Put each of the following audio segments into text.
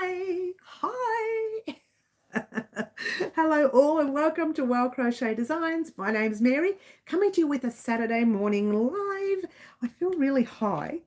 Hi. Hello all and welcome to Crochet Designs. My name's Mary, coming to you with a Saturday morning live. I feel really high.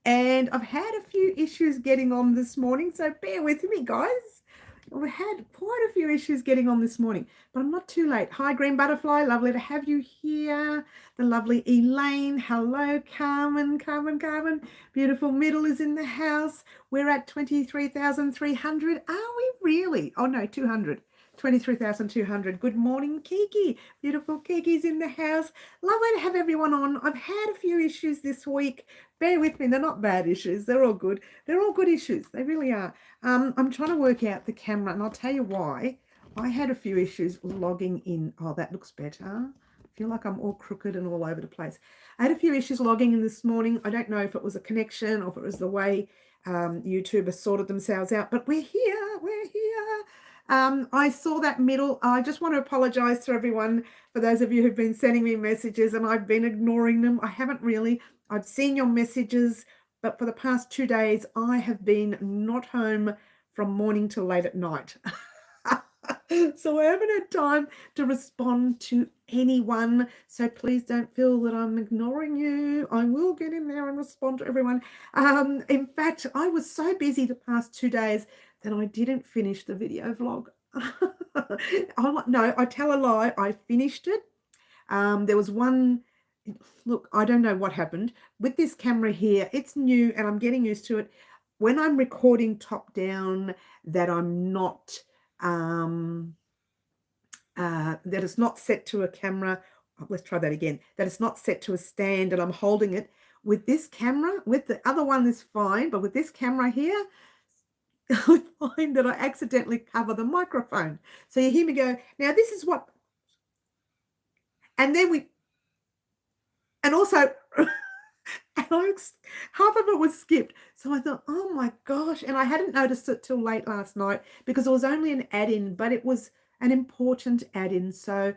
And I've had a few issues getting on this morning, so bear with me, guys. We had quite a few issues getting on this morning, but I'm not too late. Hi, Green Butterfly. Lovely to have you here. The lovely Elaine. Hello, Carmen. Carmen. Beautiful Middle is in the house. We're at 23,300. Are we really? Oh, no, 200. 23,200. Good morning, Kiki. Beautiful Kiki's in the house. Lovely to have everyone on. I've had a few issues this week. Bear with me. They're not bad issues. They're all good. They're all good issues. They really are. I'm trying to work out the camera, and I'll tell you why. I had a few issues logging in. Oh, that looks better. I feel like I'm all crooked and all over the place. I had a few issues logging in this morning. I don't know if it was a connection or if it was the way YouTube has sorted themselves out, but we're here. We're here. I saw that middle. I just want to apologize to everyone for those of you who've been sending me messages and I've been ignoring them. I haven't really. I've seen your messages, but for the past 2 days, I have been not home from morning till late at night. So I haven't had time to respond to anyone. So please don't feel that I'm ignoring you. I will get in there and respond to everyone. In fact, I was so busy the past 2 days that I didn't finish the video vlog. No, I tell a lie. I finished it. There was one. Look, I don't know what happened with this camera here. It's new and I'm getting used to it. When I'm recording top down, that I'm not that it's not set to a camera. Let's try that again. That it's not set to a stand and I'm holding it. With this camera, with the other one is fine, but with this camera here, I find that I accidentally cover the microphone. So you hear me go, now this is what, and then we, and also, and half of it was skipped. So I thought, oh my gosh. And I hadn't noticed it till late last night because it was only an add-in, but it was an important add-in. So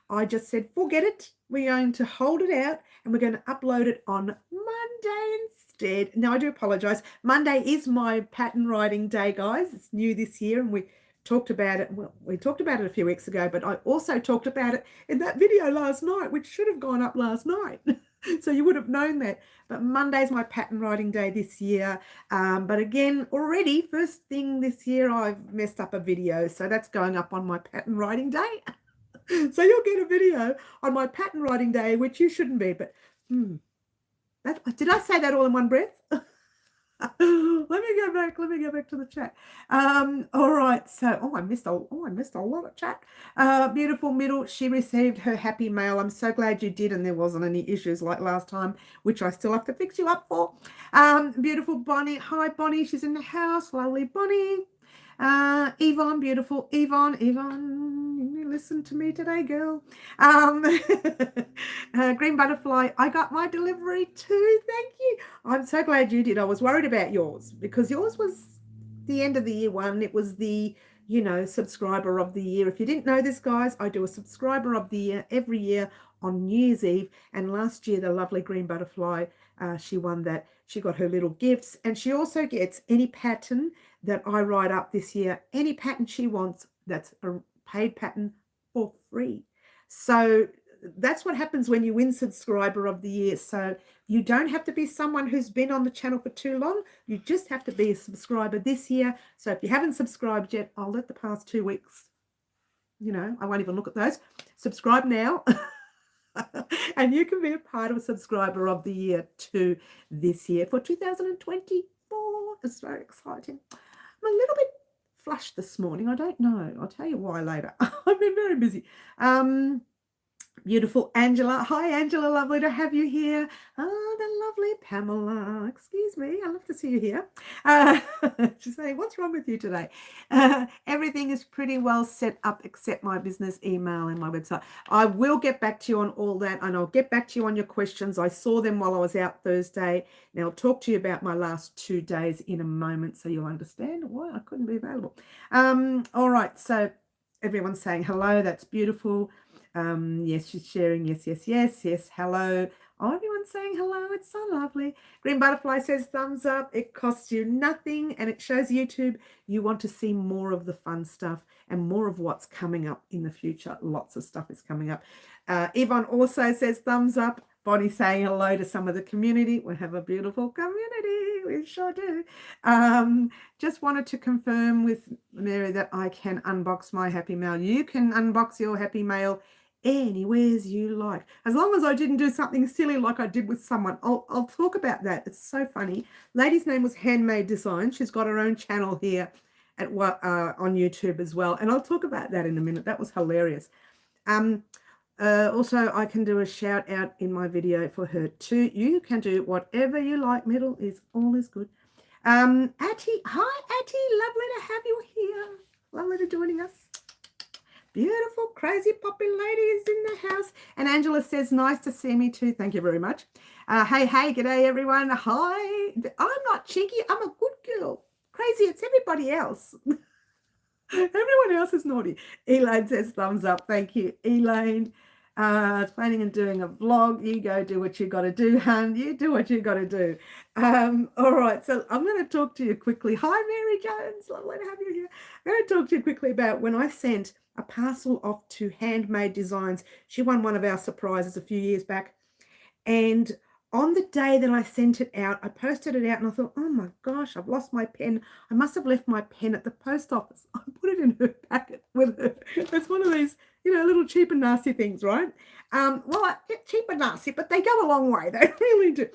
I just said, forget it. We're going to hold it out and we're going to upload it on Monday instead. Now, I do apologize. Monday is my pattern writing day, guys. It's new this year and we talked about it. Well, we talked about it a few weeks ago, but I also talked about it in that video last night, which should have gone up last night. So you would have known that. But Monday's my pattern writing day this year. But again, already first thing this year, I've messed up a video. So that's going up on my pattern writing day. So you'll get a video on my pattern writing day, which you shouldn't be. But did I say that all in one breath? Let me go back to the chat. All right, so I missed a lot of chat. Beautiful Middle, she received her happy mail. I'm so glad you did, and there wasn't any issues like last time, which I still have to fix you up for. Beautiful Bonnie, hi Bonnie, she's in the house. Lovely Bonnie. Yvonne, beautiful Yvonne, you listen to me today, girl. Green Butterfly, I got my delivery too. Thank you. I'm so glad you did. I was worried about yours because yours was the end of the year one. It was the, subscriber of the year. If you didn't know this, guys, I do a subscriber of the year every year on New Year's Eve. And last year, the lovely Green Butterfly, she won that. She got her little gifts, and she also gets any pattern that I write up this year, any pattern she wants, that's a paid pattern for free. So that's what happens when you win subscriber of the year. So you don't have to be someone who's been on the channel for too long. You just have to be a subscriber this year. So if you haven't subscribed yet, I'll let the past 2 weeks, I won't even look at those. Subscribe now. And you can be a part of a subscriber of the year too this year for 2024. It's very exciting. I'm a little bit flushed this morning. I don't know. I'll tell you why later. I've been very busy. Beautiful Angela. Hi, Angela. Lovely to have you here. Oh, the lovely Pamela. Excuse me. I love to see you here. She's saying, what's wrong with you today? Everything is pretty well set up except my business email and my website. I will get back to you on all that, and I'll get back to you on your questions. I saw them while I was out Thursday. Now, I'll talk to you about my last 2 days in a moment so you'll understand why I couldn't be available. All right. So everyone's saying hello. That's beautiful. Yes, she's sharing. Yes. Hello. Oh, everyone's saying hello. It's so lovely. Green Butterfly says thumbs up. It costs you nothing and it shows YouTube you want to see more of the fun stuff and more of what's coming up in the future. Lots of stuff is coming up. Yvonne also says thumbs up. Bonnie saying hello to some of the community. We have a beautiful community. We sure do. Just wanted to confirm with Mary that I can unbox my Happy Mail. You can unbox your Happy Mail anywheres you like, as long as I didn't do something silly like I did with someone. I'll talk about that. It's so funny. Lady's name was Handmade Designs. She's got her own channel here at on YouTube as well, and I'll talk about that in a minute. That was hilarious. Also, I can do a shout out in my video for her too. You can do whatever you like. Middle is always good. Atty, hi Atty, lovely to have you here. Lovely to joining us. Beautiful, crazy, poppy lady is in the house. And Angela says, nice to see me too. Thank you very much. Hey, g'day everyone. Hi. I'm not cheeky. I'm a good girl. Crazy, it's everybody else. Everyone else is naughty. Elaine says, thumbs up. Thank you, Elaine. Planning and doing a vlog. You go do what you got to do, hun. You do what you got to do. All right, so I'm going to talk to you quickly. Hi, Mary Jones. Lovely to have you here. I'm going to talk to you quickly about when I sent a parcel off to Handmade Designs. She won one of our surprises a few years back. And on the day that I sent it out, I posted it out and I thought, oh my gosh, I've lost my pen. I must have left my pen at the post office. I put it in her packet with her. It's one of these, little cheap and nasty things, right? Well, cheap and nasty, but they go a long way. They really do.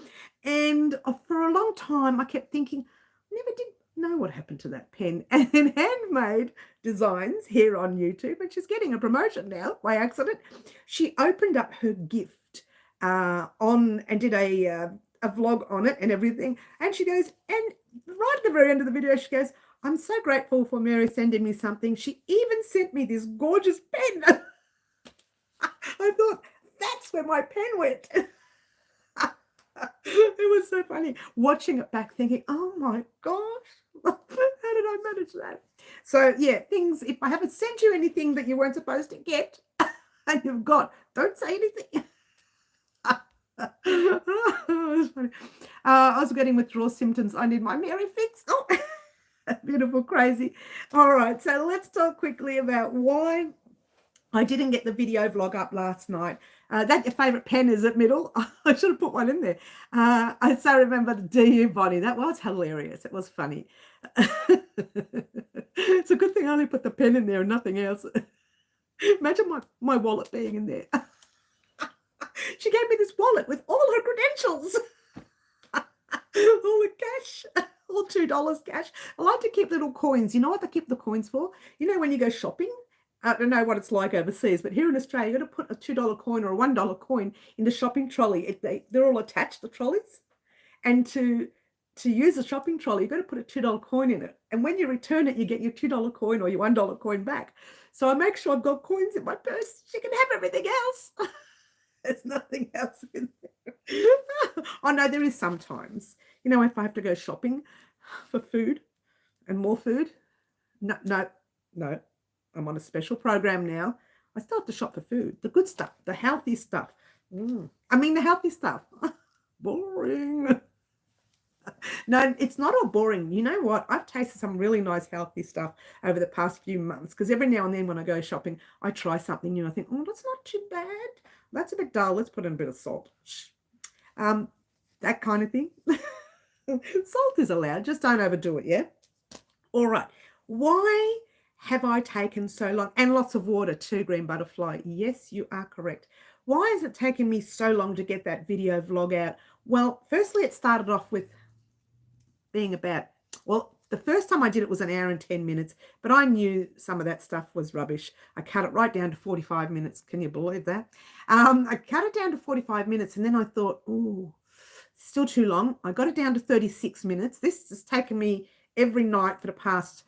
And for a long time, I kept thinking, never did know what happened to that pen. And then Handmade Designs here on YouTube, and she's getting a promotion now by accident. She opened up her gift on and did a vlog on it and everything. And she goes, and right at the very end of the video, she goes, I'm so grateful for Mary sending me something. She even sent me this gorgeous pen. I thought, that's where my pen went. It was so funny watching it back thinking, oh my gosh, how did I manage that? So yeah, things, if I haven't sent you anything that you weren't supposed to get and you've got, don't say anything. Oh, funny. I was getting withdrawal symptoms. I need my Mary fix. Oh, beautiful, crazy. All right, so let's talk quickly about why I didn't get the video vlog up last night. That your favourite pen is at middle. I should have put one in there. I so remember the DU body. That was hilarious. It was funny. It's a good thing I only put the pen in there and nothing else. Imagine my wallet being in there. She gave me this wallet with all her credentials. All the cash. All $2 cash. I like to keep little coins. You know what I keep the coins for? You know when you go shopping? I don't know what it's like overseas, but here in Australia, you've got to put a $2 coin or a $1 coin in the shopping trolley. They're all attached, the trolleys. And to use the shopping trolley, you've got to put a $2 coin in it. And when you return it, you get your $2 coin or your $1 coin back. So I make sure I've got coins in my purse. She can have everything else. There's nothing else in there. Oh, no, there is sometimes. If I have to go shopping for food and more food. No. I'm on a special program now. I still have to shop for food. The good stuff. The healthy stuff. The healthy stuff. Boring. No, it's not all boring. You know what? I've tasted some really nice healthy stuff over the past few months because every now and then when I go shopping, I try something new. I think, oh, that's not too bad. That's a bit dull. Let's put in a bit of salt. That kind of thing. Salt is allowed. Just don't overdo it, yeah? All right. Why have I taken so long? And lots of water too, Green Butterfly. Yes, you are correct. Why has it taken me so long to get that video vlog out? Well, firstly, it started off with being about, the first time I did it was 1 hour and 10 minutes, but I knew some of that stuff was rubbish. I cut it right down to 45 minutes. Can you believe that? I cut it down to 45 minutes and then I thought, ooh, still too long. I got it down to 36 minutes. This has taken me every night for the past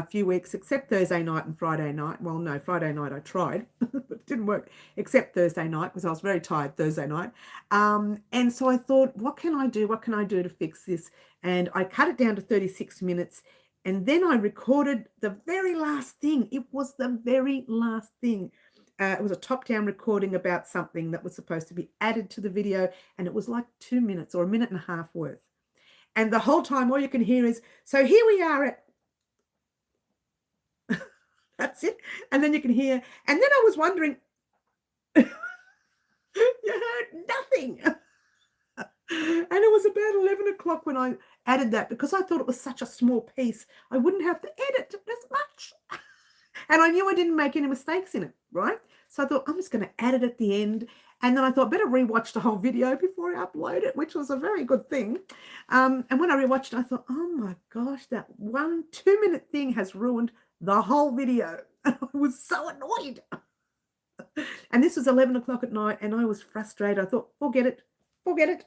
few weeks, except Thursday night and Friday night. Well, no, Friday night I tried, but it didn't work, except Thursday night because I was very tired Thursday night. And so I thought, what can I do? What can I do to fix this? And I cut it down to 36 minutes. And then I recorded the very last thing. It was the very last thing. It was a top-down recording about something that was supposed to be added to the video, and it was like 2 minutes or a minute and a half worth. And the whole time, all you can hear is, so here we are at, that's it. And then you can hear, and then I was wondering, you heard nothing. And it was about 11 o'clock when I added that, because I thought it was such a small piece. I wouldn't have to edit as much. And I knew I didn't make any mistakes in it, right? So I thought, I'm just going to add it at the end. And then I thought, better rewatch the whole video before I upload it, which was a very good thing. And when I rewatched it, I thought, oh my gosh, that 1 2-minute thing has ruined the whole video. I was so annoyed. And this was 11 o'clock at night, and I was frustrated. I thought, forget it. Forget it.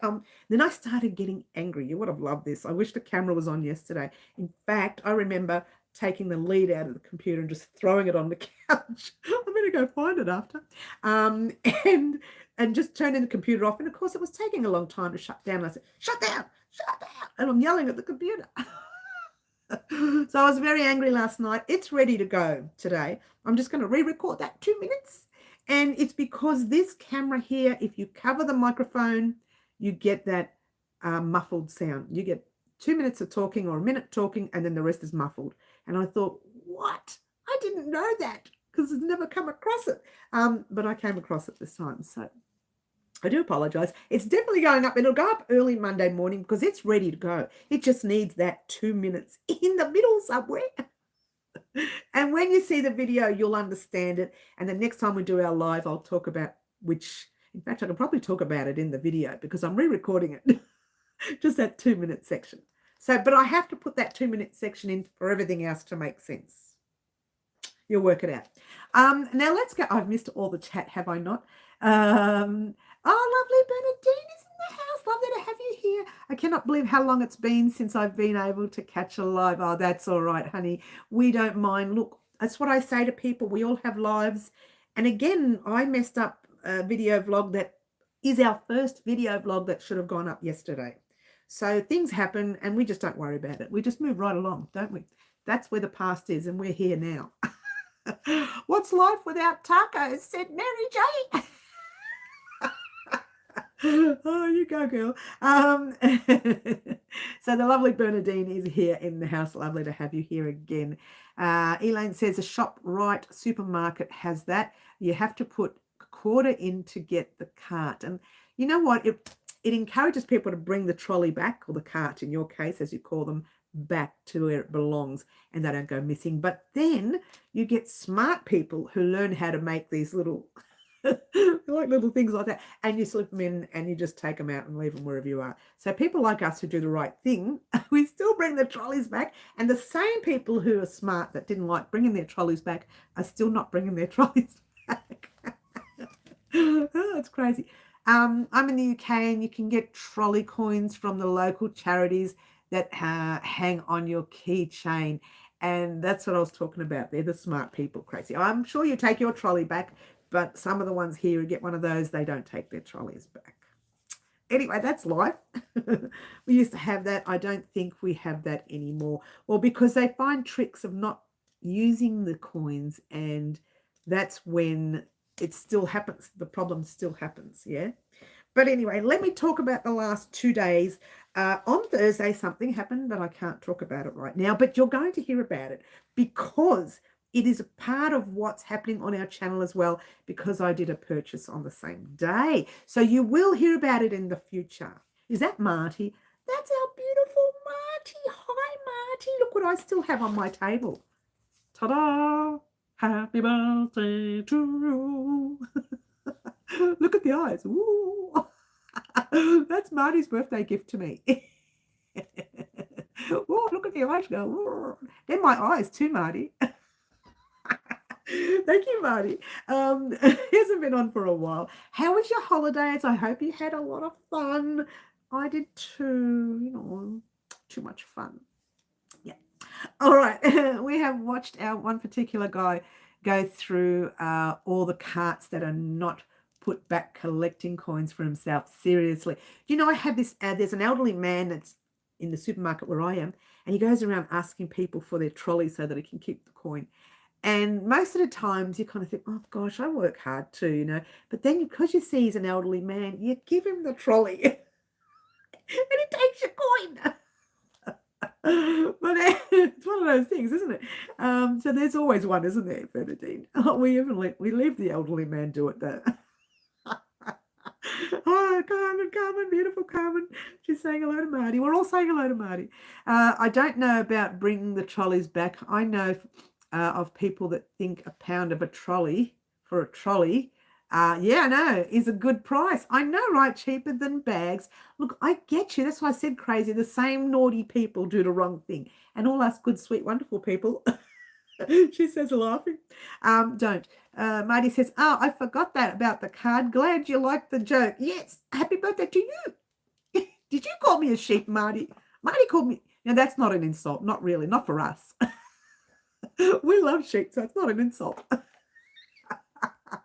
Then I started getting angry. You would have loved this. I wish the camera was on yesterday. In fact, I remember taking the lead out of the computer and just throwing it on the couch. I'm going to go find it after. And just turning the computer off. And of course, it was taking a long time to shut down. And I said, shut down, shut down. And I'm yelling at the computer. So I was very angry last night. It's ready to go today. I'm just going to re-record that 2 minutes. And it's because this camera here, if you cover the microphone, you get that muffled sound. You get 2 minutes of talking or a minute talking, and then the rest is muffled. And I thought, what? I didn't know that, because I've never come across it. But I came across it this time. So I do apologize. It's definitely going up. It'll go up early Monday morning because it's ready to go. It just needs that 2 minutes in the middle somewhere. And when you see the video, you'll understand it. And the next time we do our live, I'll talk about which, in fact, I can probably talk about it in the video because I'm re-recording it. Just that 2 minute section. So, but I have to put that 2 minute section in for everything else to make sense. You'll work it out. Now let's go. I've missed all the chat, have I not? Oh, lovely Bernadine is in the house. Lovely to have you here. I cannot believe how long it's been since I've been able to catch a live. Oh, that's all right, honey. We don't mind. Look, that's what I say to people. We all have lives. And again, I messed up a video vlog that is our first video vlog that should have gone up yesterday. So things happen and we just don't worry about it. We just move right along, don't we? That's where the past is, and we're here now. What's life without tacos, said Mary Jane. Oh, you go, girl. So the lovely Bernadine is here in the house. Lovely to have you here again. Elaine says a ShopRite supermarket has that. You have to put a quarter in to get the cart. And you know what? It encourages people to bring the trolley back, or the cart in your case, as you call them, back to where it belongs, and they don't go missing. But then you get smart people who learn how to make these little like little things like that, and you slip them in and you just take them out and leave them wherever you are. So people like us who do the right thing, we still bring the trolleys back, and the same people who are smart that didn't like bringing their trolleys back are still not bringing their trolleys back. Oh, it's crazy. I'm in the UK, and you can get trolley coins from the local charities that hang on your keychain. And that's what I was talking about. They're the smart people, crazy. I'm sure you take your trolley back, but some of the ones here who get one of those, they don't take their trolleys back. Anyway, that's life. We used to have that. I don't think we have that anymore. Well, because they find tricks of not using the coins, and that's when it still happens. The problem still happens, yeah? But anyway, let me talk about the last 2 days. On Thursday, something happened, but I can't talk about it right now. But you're going to hear about it because it is a part of what's happening on our channel as well, because I did a purchase on the same day. So you will hear about it in the future. Is that Marty? That's our beautiful Marty. Hi, Marty. Look what I still have on my table. Ta-da! Happy birthday to you. Look at the eyes. Ooh. That's Marty's birthday gift to me. Oh, look at the eyes go. Ooh. They're my eyes too, Marty. Thank you, Marty. He hasn't been on for a while. How was your holidays? I hope you had a lot of fun. I did too. You know, too much fun. Yeah. All right. We have watched our one particular guy go through all the carts that are not put back collecting coins for himself. Seriously. You know, I have this, there's an elderly man that's in the supermarket where I am, and he goes around asking people for their trolley so that he can keep the coin. And most of the times you kind of think, oh gosh, I work hard too, you know. But then because you see he's an elderly man, you give him the trolley and he takes your coin. But it's one of those things, isn't it? So there's always one, isn't there, Bernadine? Oh, we leave the elderly man do it though. Oh, Carmen, beautiful Carmen. She's saying hello to Marty. We're all saying hello to Marty. I don't know about bringing the trolleys back. I know of people that think a pound of a trolley for a trolley, yeah, I know, is a good price. I know, right? Cheaper than bags. Look, I get you. That's why I said crazy. The same naughty people do the wrong thing. And all us good, sweet, wonderful people, she says, laughing, don't. Marty says, oh, I forgot that about the card. Glad you liked the joke. Yes, happy birthday to you. Did you call me a sheep, Marty? Marty called me. Now, that's not an insult. Not really. Not for us. We love sheep, so it's not an insult.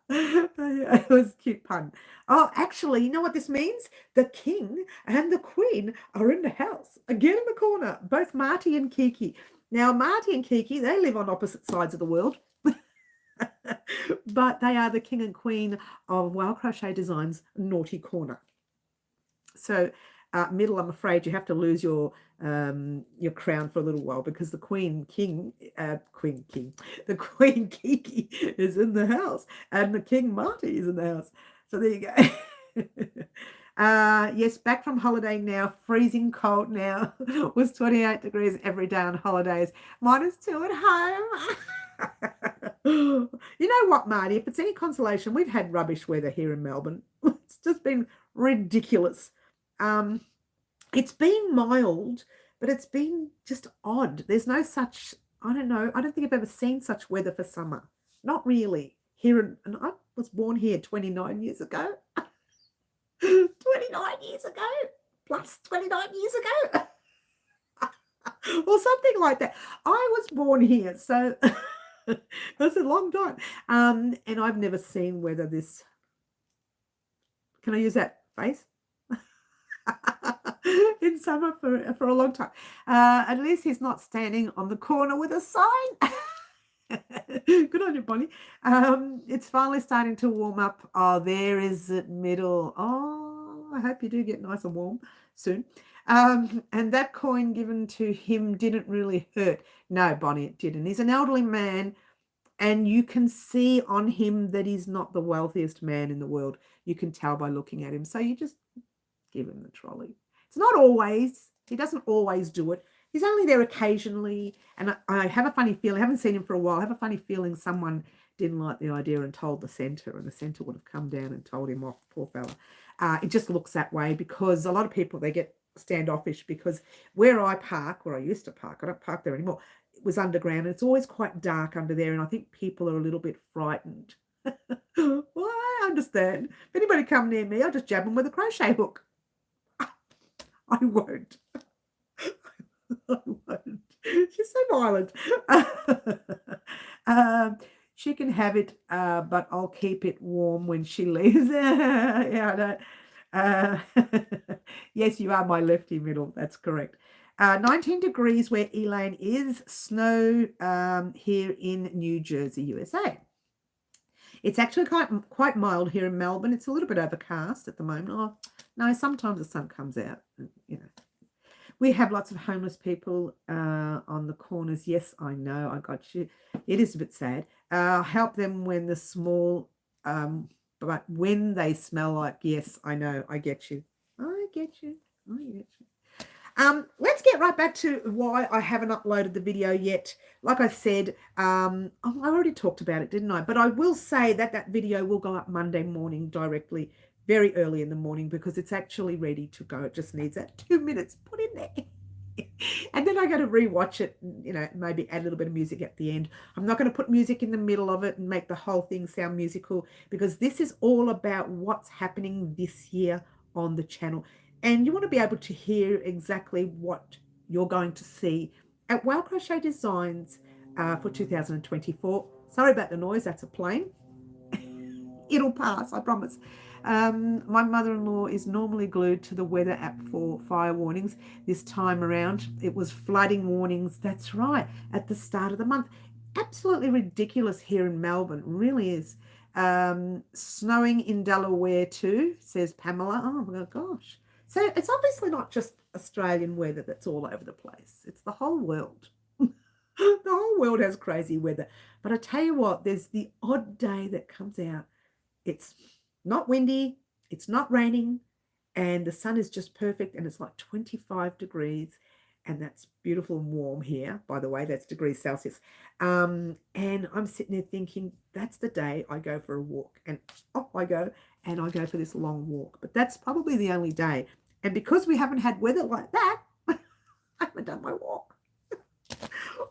It was a cute pun. Oh, actually, you know what this means? The king and the queen are in the house. Again in the corner, both Marty and Kiki. Now, Marty and Kiki, they live on opposite sides of the world. But they are the king and queen of Wild Crochet Designs Naughty Corner. So, middle, I'm afraid you have to lose your crown for a little while because the queen Kiki is in the house and the king Marty is in the house. So there you go. Yes, back from holiday now, freezing cold now. It was 28 degrees every day on holidays. -2 at home. You know what, Marty? If it's any consolation, we've had rubbish weather here in Melbourne. It's just been ridiculous. It's been mild, but it's been just odd. There's no such, I don't know, I don't think I've ever seen such weather for summer. Not really. Here, and I was born here 29 years ago. 29 years ago, plus 29 years ago. Or something like that. I was born here, so that's a long time. And I've never seen weather this, can I use that phrase? In summer for a long time. At least he's not standing on the corner with a sign. Good on you, Bonnie. It's finally starting to warm up. Oh, there is it, middle. Oh, I hope you do get nice and warm soon. And that coin given to him didn't really hurt. No, Bonnie, it didn't. He's an elderly man, and you can see on him that he's not the wealthiest man in the world. You can tell by looking at him. So you just give him the trolley. It's not always. He doesn't always do it. He's only there occasionally. And I have a funny feeling, I haven't seen him for a while, I have a funny feeling someone didn't like the idea and told the centre, and the centre would have come down and told him off, poor fella. It just looks that way because a lot of people, they get standoffish because where I park, where I used to park, I don't park there anymore, it was underground, and it's always quite dark under there, and I think people are a little bit frightened. Well, I understand. If anybody come near me, I'll just jab them with a crochet hook. I won't. I won't. She's so violent. She can have it, but I'll keep it warm when she leaves. Yeah, I know. Yes, you are my lefty middle. That's correct. 19 degrees where Elaine is. Snow here in New Jersey, USA. It's actually quite mild here in Melbourne. It's a little bit overcast at the moment. Oh, no, sometimes the sun comes out. You know, we have lots of homeless people on the corners. Yes, I know. I got you. It is a bit sad. Help them when the small, but when they smell like, yes, I know. I get you. I get you. I get you. Let's get right back to why I haven't uploaded the video yet. Like I said, I already talked about it, didn't I? But I will say that that video will go up Monday morning directly, very early in the morning, because it's actually ready to go. It just needs that 2 minutes put in there. And then I got to rewatch it, you know, maybe add a little bit of music at the end. I'm not going to put music in the middle of it and make the whole thing sound musical, because this is all about what's happening this year on the channel. And you want to be able to hear exactly what you're going to see at Wild Crochet Designs for 2024. Sorry about the noise, that's a plane. It'll pass, I promise. My mother-in-law is normally glued to the weather app for fire warnings. This time around, it was flooding warnings. That's right, at the start of the month. absolutely ridiculous here in Melbourne. Really is. Snowing in Delaware too, says Pamela. Oh my gosh. So it's obviously not just Australian weather that's all over the place. It's the whole world. The whole world has crazy weather. But I tell you what, there's the odd day that comes out. It's not windy, it's not raining, and the sun is just perfect, and it's like 25 degrees, and that's beautiful and warm here, by the way. That's degrees Celsius. And I'm sitting there thinking, that's the day I go for a walk, and off I go, and I go for this long walk. But that's probably the only day. And because we haven't had weather like that, I haven't done my walk.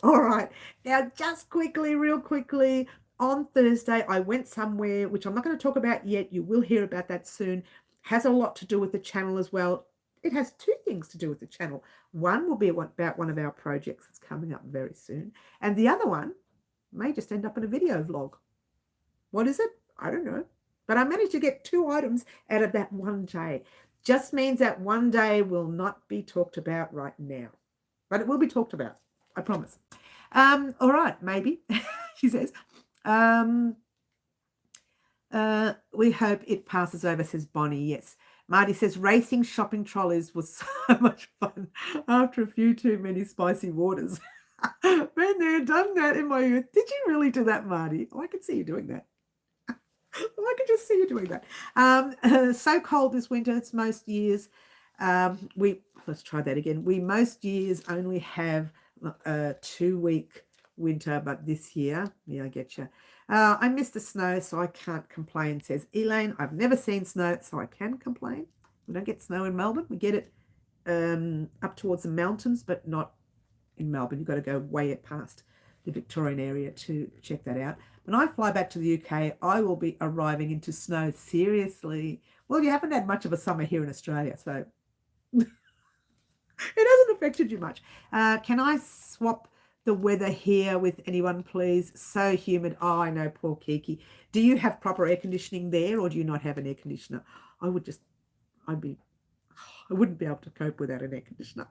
All right. Now, just quickly, real quickly, on Thursday, I went somewhere, which I'm not going to talk about yet. You will hear about that soon. Has a lot to do with the channel as well. It has two things to do with the channel. One will be about one of our projects that's coming up very soon. And the other one may just end up in a video vlog. What is it? I don't know. But I managed to get 2 items out of that one day. Just means that one day will not be talked about right now. But it will be talked about. I promise. All right, maybe, she says. We hope it passes over, says Bonnie. Yes. Marty says, racing shopping trolleys was so much fun after a few too many spicy waters. Been there, done that in my youth. Did you really do that, Marty? Oh, I can see you doing that. I can just see you doing that. So cold this winter, it's most years. Let's try that again. We most years only have a 2-week winter, but this year, yeah, I get you. I miss the snow, so I can't complain, says Elaine. I've never seen snow, so I can complain. We don't get snow in Melbourne. We get it up towards the mountains, but not in Melbourne. You've got to go way past the Victorian area to check that out. When I fly back to the UK, I will be arriving into snow. Seriously. Well, you haven't had much of a summer here in Australia, so it hasn't affected you much. Can I swap the weather here with anyone, please? So humid. Oh, I know, poor Kiki. Do you have proper air conditioning there, or do you not have an air conditioner? I wouldn't be able to cope without an air conditioner.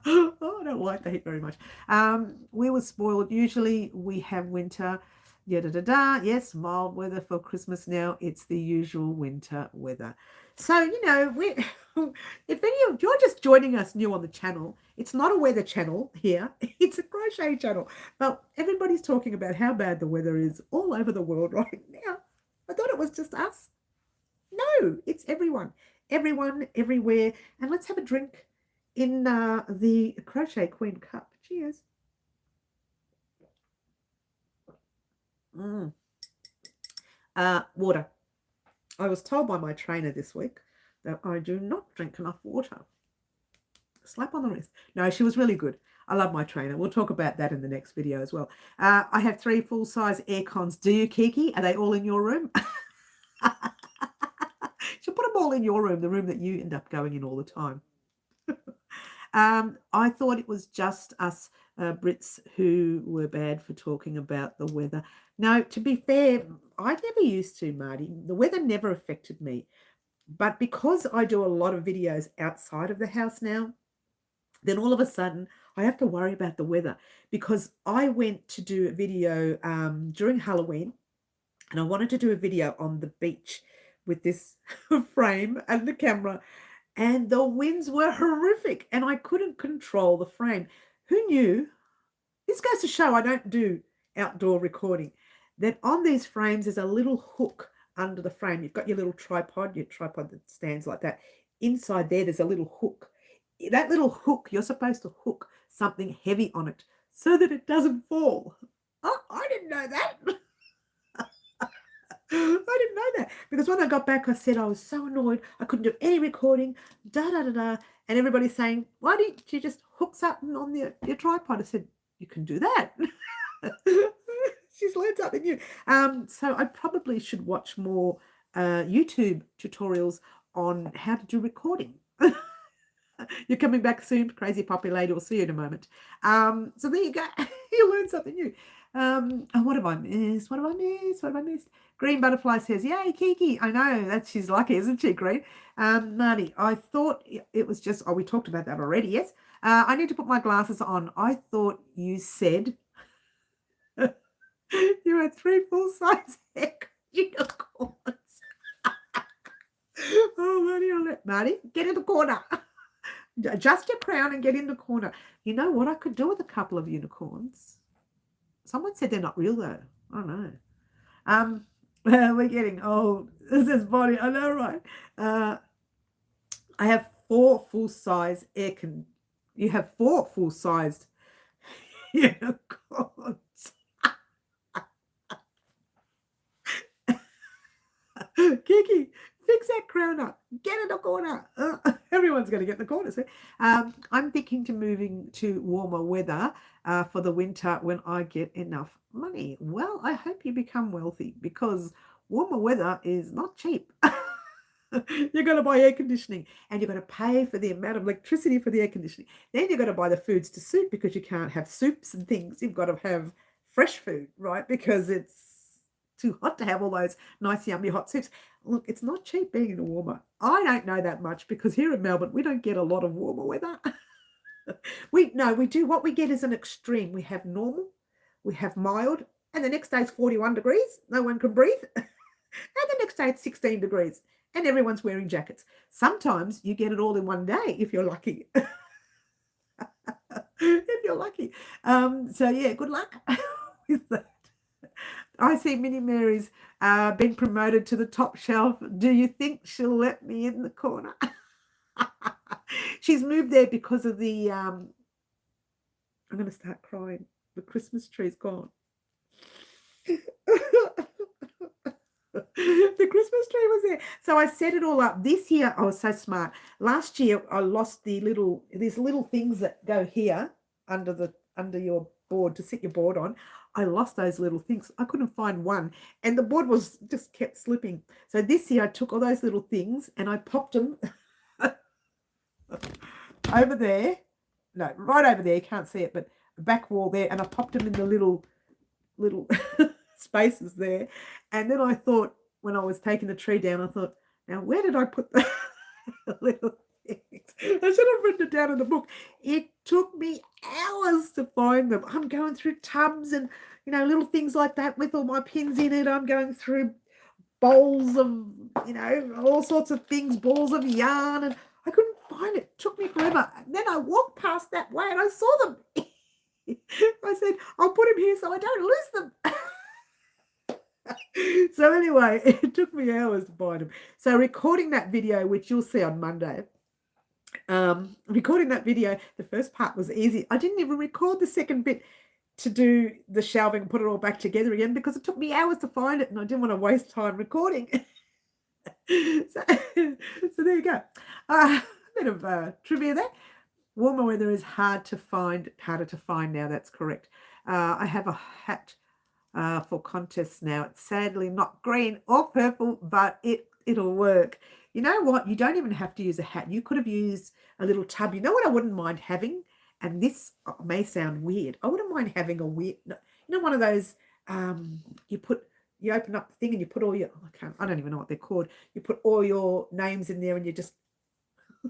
Oh, I don't like the heat very much. We were spoiled. Usually we have winter. Yes, mild weather for Christmas now. It's the usual winter weather. So, if any of you're just joining us new on the channel, it's not a weather channel here. It's a crochet channel. But everybody's talking about how bad the weather is all over the world right now. I thought it was just us. No, it's everyone. Everyone, everywhere. And let's have a drink in the Crochet Queen cup. Cheers. Water. I was told by my trainer this week that I do not drink enough water. Slap on the wrist. No, she was really good. I love my trainer. We'll talk about that in the next video as well. I have 3 full-size air cons. Do you, Kiki? Are they all in your room? She'll put them all in your room, the room that you end up going in all the time. I thought it was just us Brits who were bad for talking about the weather. No, to be fair, I never used to, Marty. The weather never affected me. But because I do a lot of videos outside of the house now, then all of a sudden I have to worry about the weather, because I went to do a video during Halloween, and I wanted to do a video on the beach with this frame and the camera, and the winds were horrific and I couldn't control the frame. Who knew? This goes to show I don't do outdoor recording, that on these frames there's a little hook under the frame. You've got your little tripod that stands like that. Inside there's a little hook. That little hook, you're supposed to hook something heavy on it so that it doesn't fall. Oh, I didn't know that. I didn't know that, because when I got back, I said I was so annoyed. I couldn't do any recording, and everybody's saying, why didn't you just hook something on your tripod? I said, you can do that. She's learned something new. So I probably should watch more YouTube tutorials on how to do recording. You're coming back soon, Crazy Poppy Lady. We'll see you in a moment. So there you go. You learned something new. What have I missed? What have I missed? Green Butterfly says, yay, Kiki. I know, she's lucky, isn't she, Green? Marty, I thought it was just, we talked about that already, yes. I need to put my glasses on. I thought you said You had 3 full-size unicorns. Oh, Marty, get in the corner. Adjust your crown and get in the corner. You know what I could do with a couple of unicorns? Someone said they're not real, though. I don't know. We're getting old. This is body. I know, right? I have 4 full-size You have 4 full-sized unicorns. Kiki, fix that crown up. Get in the corner. Everyone's going to get in the corner. So, I'm thinking to moving to warmer weather for the winter when I get enough money. Well, I hope you become wealthy because warmer weather is not cheap. You're going to buy air conditioning and you're going to pay for the amount of electricity for the air conditioning. Then you're going to buy the foods to suit because you can't have soups and things. You've got to have fresh food, right? Because it's too hot to have all those nice, yummy hot soups. Look, it's not cheap being in a warmer. I don't know that much because here in Melbourne, we don't get a lot of warmer weather. We do. What we get is an extreme. We have normal, we have mild, and the next day it's 41 degrees. No one can breathe. And the next day it's 16 degrees. And everyone's wearing jackets. Sometimes you get it all in one day if you're lucky. If you're lucky. So, yeah, good luck with that. I see Minnie Mary's been promoted to the top shelf. Do you think she'll let me in the corner? She's moved there because of the, I'm going to start crying. The Christmas tree's gone. The Christmas tree was there. So I set it all up. This year, I was so smart. Last year, I lost these little things that go here under your board to sit your board on. I lost those little things. I couldn't find one. And the board just kept slipping. So this year, I took all those little things and I popped them over there. No, right over there. You can't see it, but the back wall there. And I popped them in the little spaces there. And then I thought, when I was taking the tree down, I thought, now where did I put the little things? I should have written it down in the book. It took me hours to find them. I'm going through tubs and, little things like that with all my pins in it. I'm going through bowls of, all sorts of things, balls of yarn, and I couldn't find it. It took me forever. And then I walked past that way and I saw them. I said, I'll put them here so I don't lose them. So anyway, it took me hours to find them. So recording that video, which you'll see on Monday, recording that video, the first part was easy. I didn't even record the second bit to do the shelving and put it all back together again because it took me hours to find it and I didn't want to waste time recording. So there you go. A bit of trivia there. Warmer weather is harder to find now. That's correct. I have a hat for contests now. It's sadly not green or purple, but it'll work. You know what? You don't even have to use a hat. You could have used a little tub. You know what I wouldn't mind having? And this may sound weird. I wouldn't mind having one of those, you open up the thing and you put all your, I don't even know what they're called. You put all your names in there and you just, I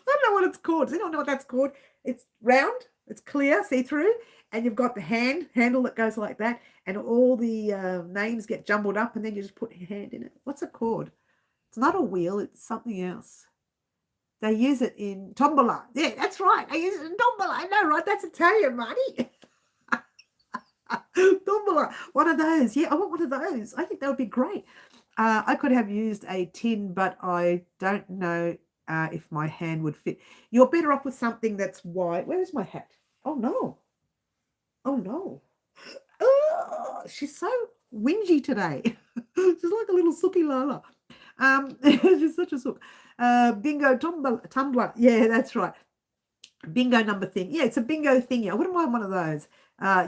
don't know what it's called. Does anyone know what that's called? It's round, it's clear, see-through, and you've got the handle that goes like that, and all the names get jumbled up, and then you just put your hand in it. What's it called? It's not a wheel, it's something else. They use it in tombola. Yeah, that's right. They use it in tombola. I know, right? That's Italian, Marty. Tombola. One of those. Yeah, I want one of those. I think that would be great. I could have used a tin, but I don't know if my hand would fit. You're better off with something that's white. Where is my hat? Oh, no. Oh, no. Oh, she's so whingy today. She's like a little sooky Lala. She's such a sook. Bingo tumbler. Yeah, that's right. Bingo number thing. Yeah, it's a bingo thingy. I wouldn't mind one of those.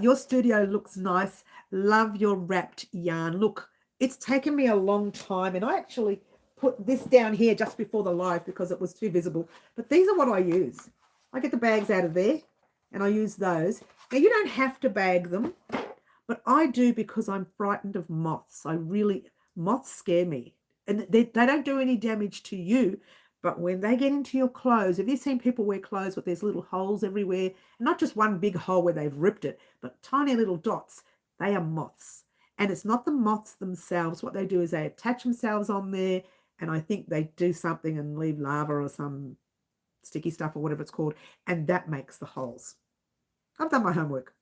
Your studio looks nice. Love your wrapped yarn. Look, it's taken me a long time, and I actually put this down here just before the live because it was too visible. But these are what I use. I get the bags out of there, and I use those. Now, you don't have to bag them, but I do because I'm frightened of moths. Moths scare me. And they don't do any damage to you, but when they get into your clothes, have you seen people wear clothes with these little holes everywhere? And not just one big hole where they've ripped it, but tiny little dots. They are moths. And it's not the moths themselves. What they do is they attach themselves on there, and I think they do something and leave lava or some sticky stuff or whatever it's called, and that makes the holes. I've done my homework.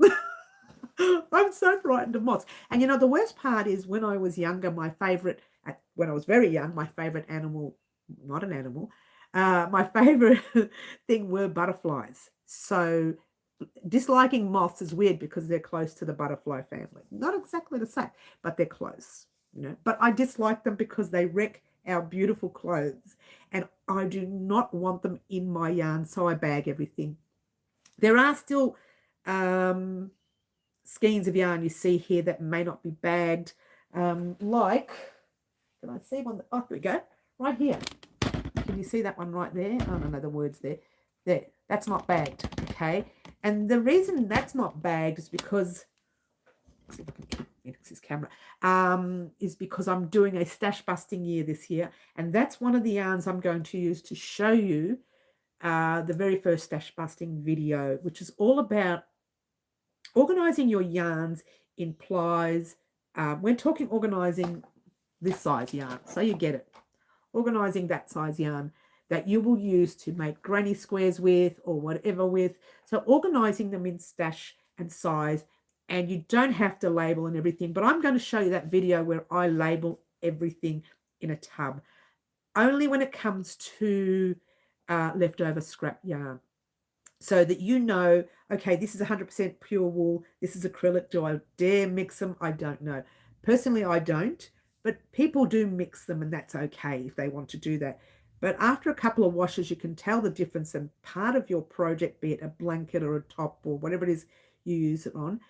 I'm so frightened of moths. And the worst part is when I was younger, when I was very young, my favorite animal, not an animal, my favorite thing were butterflies. So disliking moths is weird because they're close to the butterfly family. Not exactly the same, but they're close, But I dislike them because they wreck our beautiful clothes, and I do not want them in my yarn, so I bag everything. There are still skeins of yarn you see here that may not be bagged, like, can I see one? Oh, here we go, right here. Can you see that one right there? Oh, no, the word's there. There, that's not bagged, okay? And the reason that's not bagged is because, let's see if I can fix this camera, is because I'm doing a stash busting year this year, and that's one of the yarns I'm going to use to show you the very first stash busting video, which is all about organizing your yarns in plies. We're talking organizing this size yarn, so you get it. Organizing that size yarn that you will use to make granny squares with or whatever with. So organizing them in stash and size, and you don't have to label and everything, but I'm going to show you that video where I label everything in a tub, only when it comes to leftover scrap yarn, so that okay, this is 100% pure wool, this is acrylic. Do I dare mix them? I don't know. Personally, I don't, but people do mix them, and that's okay if they want to do that. But after a couple of washes, you can tell the difference, and part of your project, be it a blanket or a top or whatever it is you use it on,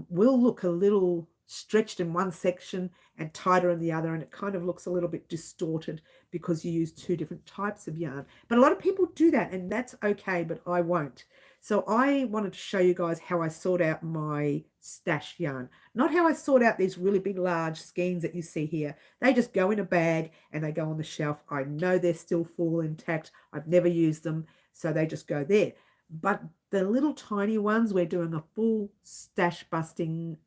will look a little stretched in one section and tighter in the other, and it kind of looks a little bit distorted because you use two different types of yarn. But a lot of people do that, and that's okay, but I won't. So I wanted to show you guys how I sort out my stash yarn, not how I sort out these really big large skeins that you see here. They just go in a bag and they go on the shelf. I know they're still full, intact. I've never used them, so they just go there. But the little tiny ones, we're doing a full stash busting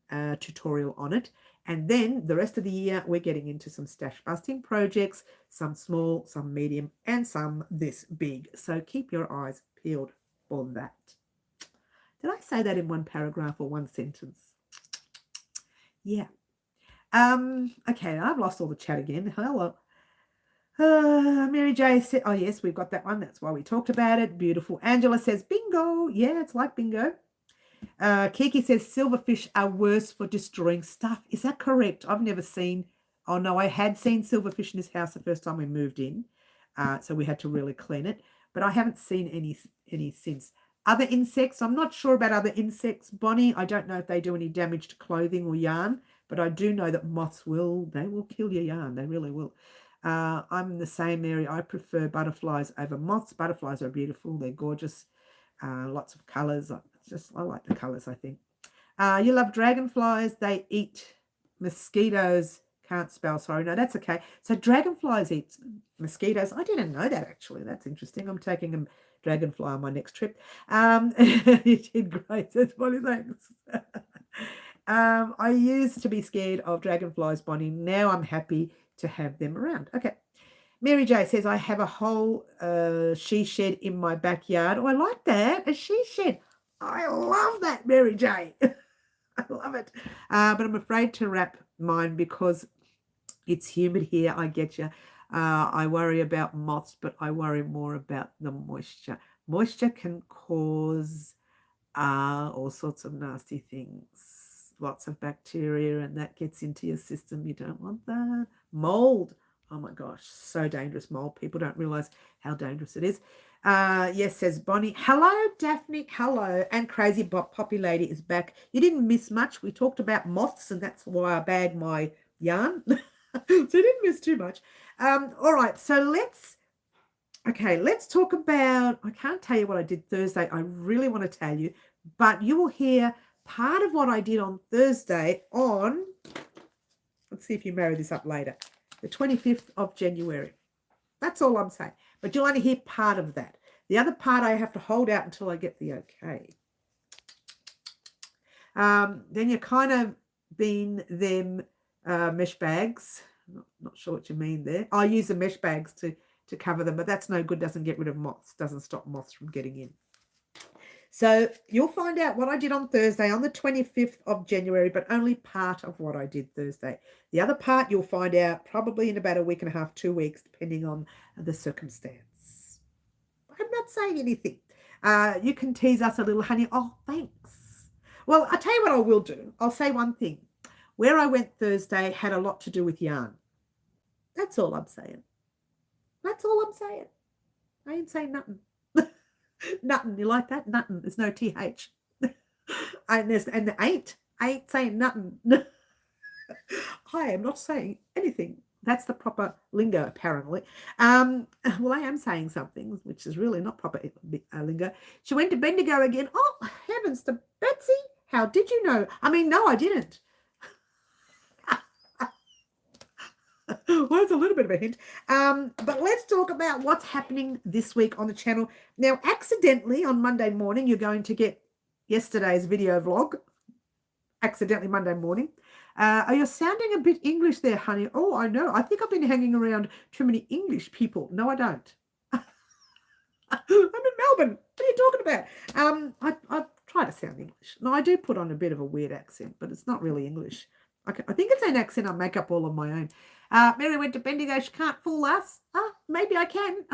tutorial on it. And then the rest of the year, we're getting into some stash busting projects, some small, some medium, and some this big. So keep your eyes peeled for that. Did I say that in one paragraph or one sentence? Yeah. Okay, I've lost all the chat again. Hello. Mary J said, oh yes, we've got that one. That's why we talked about it. Beautiful. Angela says, bingo. Yeah, it's like bingo. Kiki says, silverfish are worse for destroying stuff. Is that correct? I've never seen. Oh no, I had seen silverfish in this house the first time we moved in. So we had to really clean it. But I haven't seen any since. Other insects, I'm not sure about other insects, Bonnie. I don't know if they do any damage to clothing or yarn, but I do know that moths will kill your yarn. They really will. I'm in the same area. I prefer butterflies over moths. Butterflies are beautiful. They're gorgeous. Lots of colors. I like the colors, I think. You love dragonflies. They eat mosquitoes. Can't spell, sorry. No, that's okay. So dragonflies eat mosquitoes. I didn't know that, actually. That's interesting. I'm taking a dragonfly on my next trip. You did great. That's funny, thanks. I used to be scared of dragonflies, Bonnie. Now I'm happy to have them around. Okay. Mary J says, I have a whole she shed in my backyard. Oh, I like that. A she shed. I love that, Mary J. I love it. But I'm afraid to wrap mine because it's humid here. I get you. I worry about moths, but I worry more about the moisture. Moisture can cause all sorts of nasty things. Lots of bacteria, and that gets into your system. You don't want that. Mold. Oh my gosh, so dangerous, mold. People don't realize how dangerous it is. Yes, says Bonnie. Hello, Daphne. Hello. And Crazy Poppy Lady is back. You didn't miss much. We talked about moths, and that's why I bagged my yarn. So you didn't miss too much. All right, so let's talk about, I can't tell you what I did Thursday. I really want to tell you, but you will hear part of what I did on Thursday on, let's see if you marry this up later, the 25th of January. That's all I'm saying. But you'll only hear part of that. The other part I have to hold out until I get the okay. Then you kind of bean them mesh bags. Not sure what you mean there. I use the mesh bags to cover them, but that's no good. Doesn't get rid of moths. Doesn't stop moths from getting in. So you'll find out what I did on Thursday, on the 25th of January, but only part of what I did Thursday. The other part you'll find out probably in about a week and a half, 2 weeks, depending on the circumstance. I'm not saying anything. You can tease us a little, honey. Oh, thanks. Well, I'll tell you what I will do. I'll say one thing. Where I went Thursday had a lot to do with yarn. That's all I'm saying. That's all I'm saying. I ain't saying nothing. Nothing. You like that? Nothing. There's no TH. and the ain't. I ain't saying nothing. I am not saying anything. That's the proper lingo, apparently. Well, I am saying something, which is really not proper lingo. She went to Bendigo again. Oh, heavens to Betsy. How did you know? I mean, no, I didn't. Well, it's a little bit of a hint. But let's talk about what's happening this week on the channel. Now, accidentally on Monday morning, you're going to get yesterday's video vlog. Accidentally Monday morning. You're sounding a bit English there, honey. Oh, I know. I think I've been hanging around too many English people. No, I don't. I'm in Melbourne. What are you talking about? I try to sound English. No, I do put on a bit of a weird accent, but it's not really English. I think it's an accent I make up all on my own. Mary went to Bendigo. She can't fool us. Maybe I can.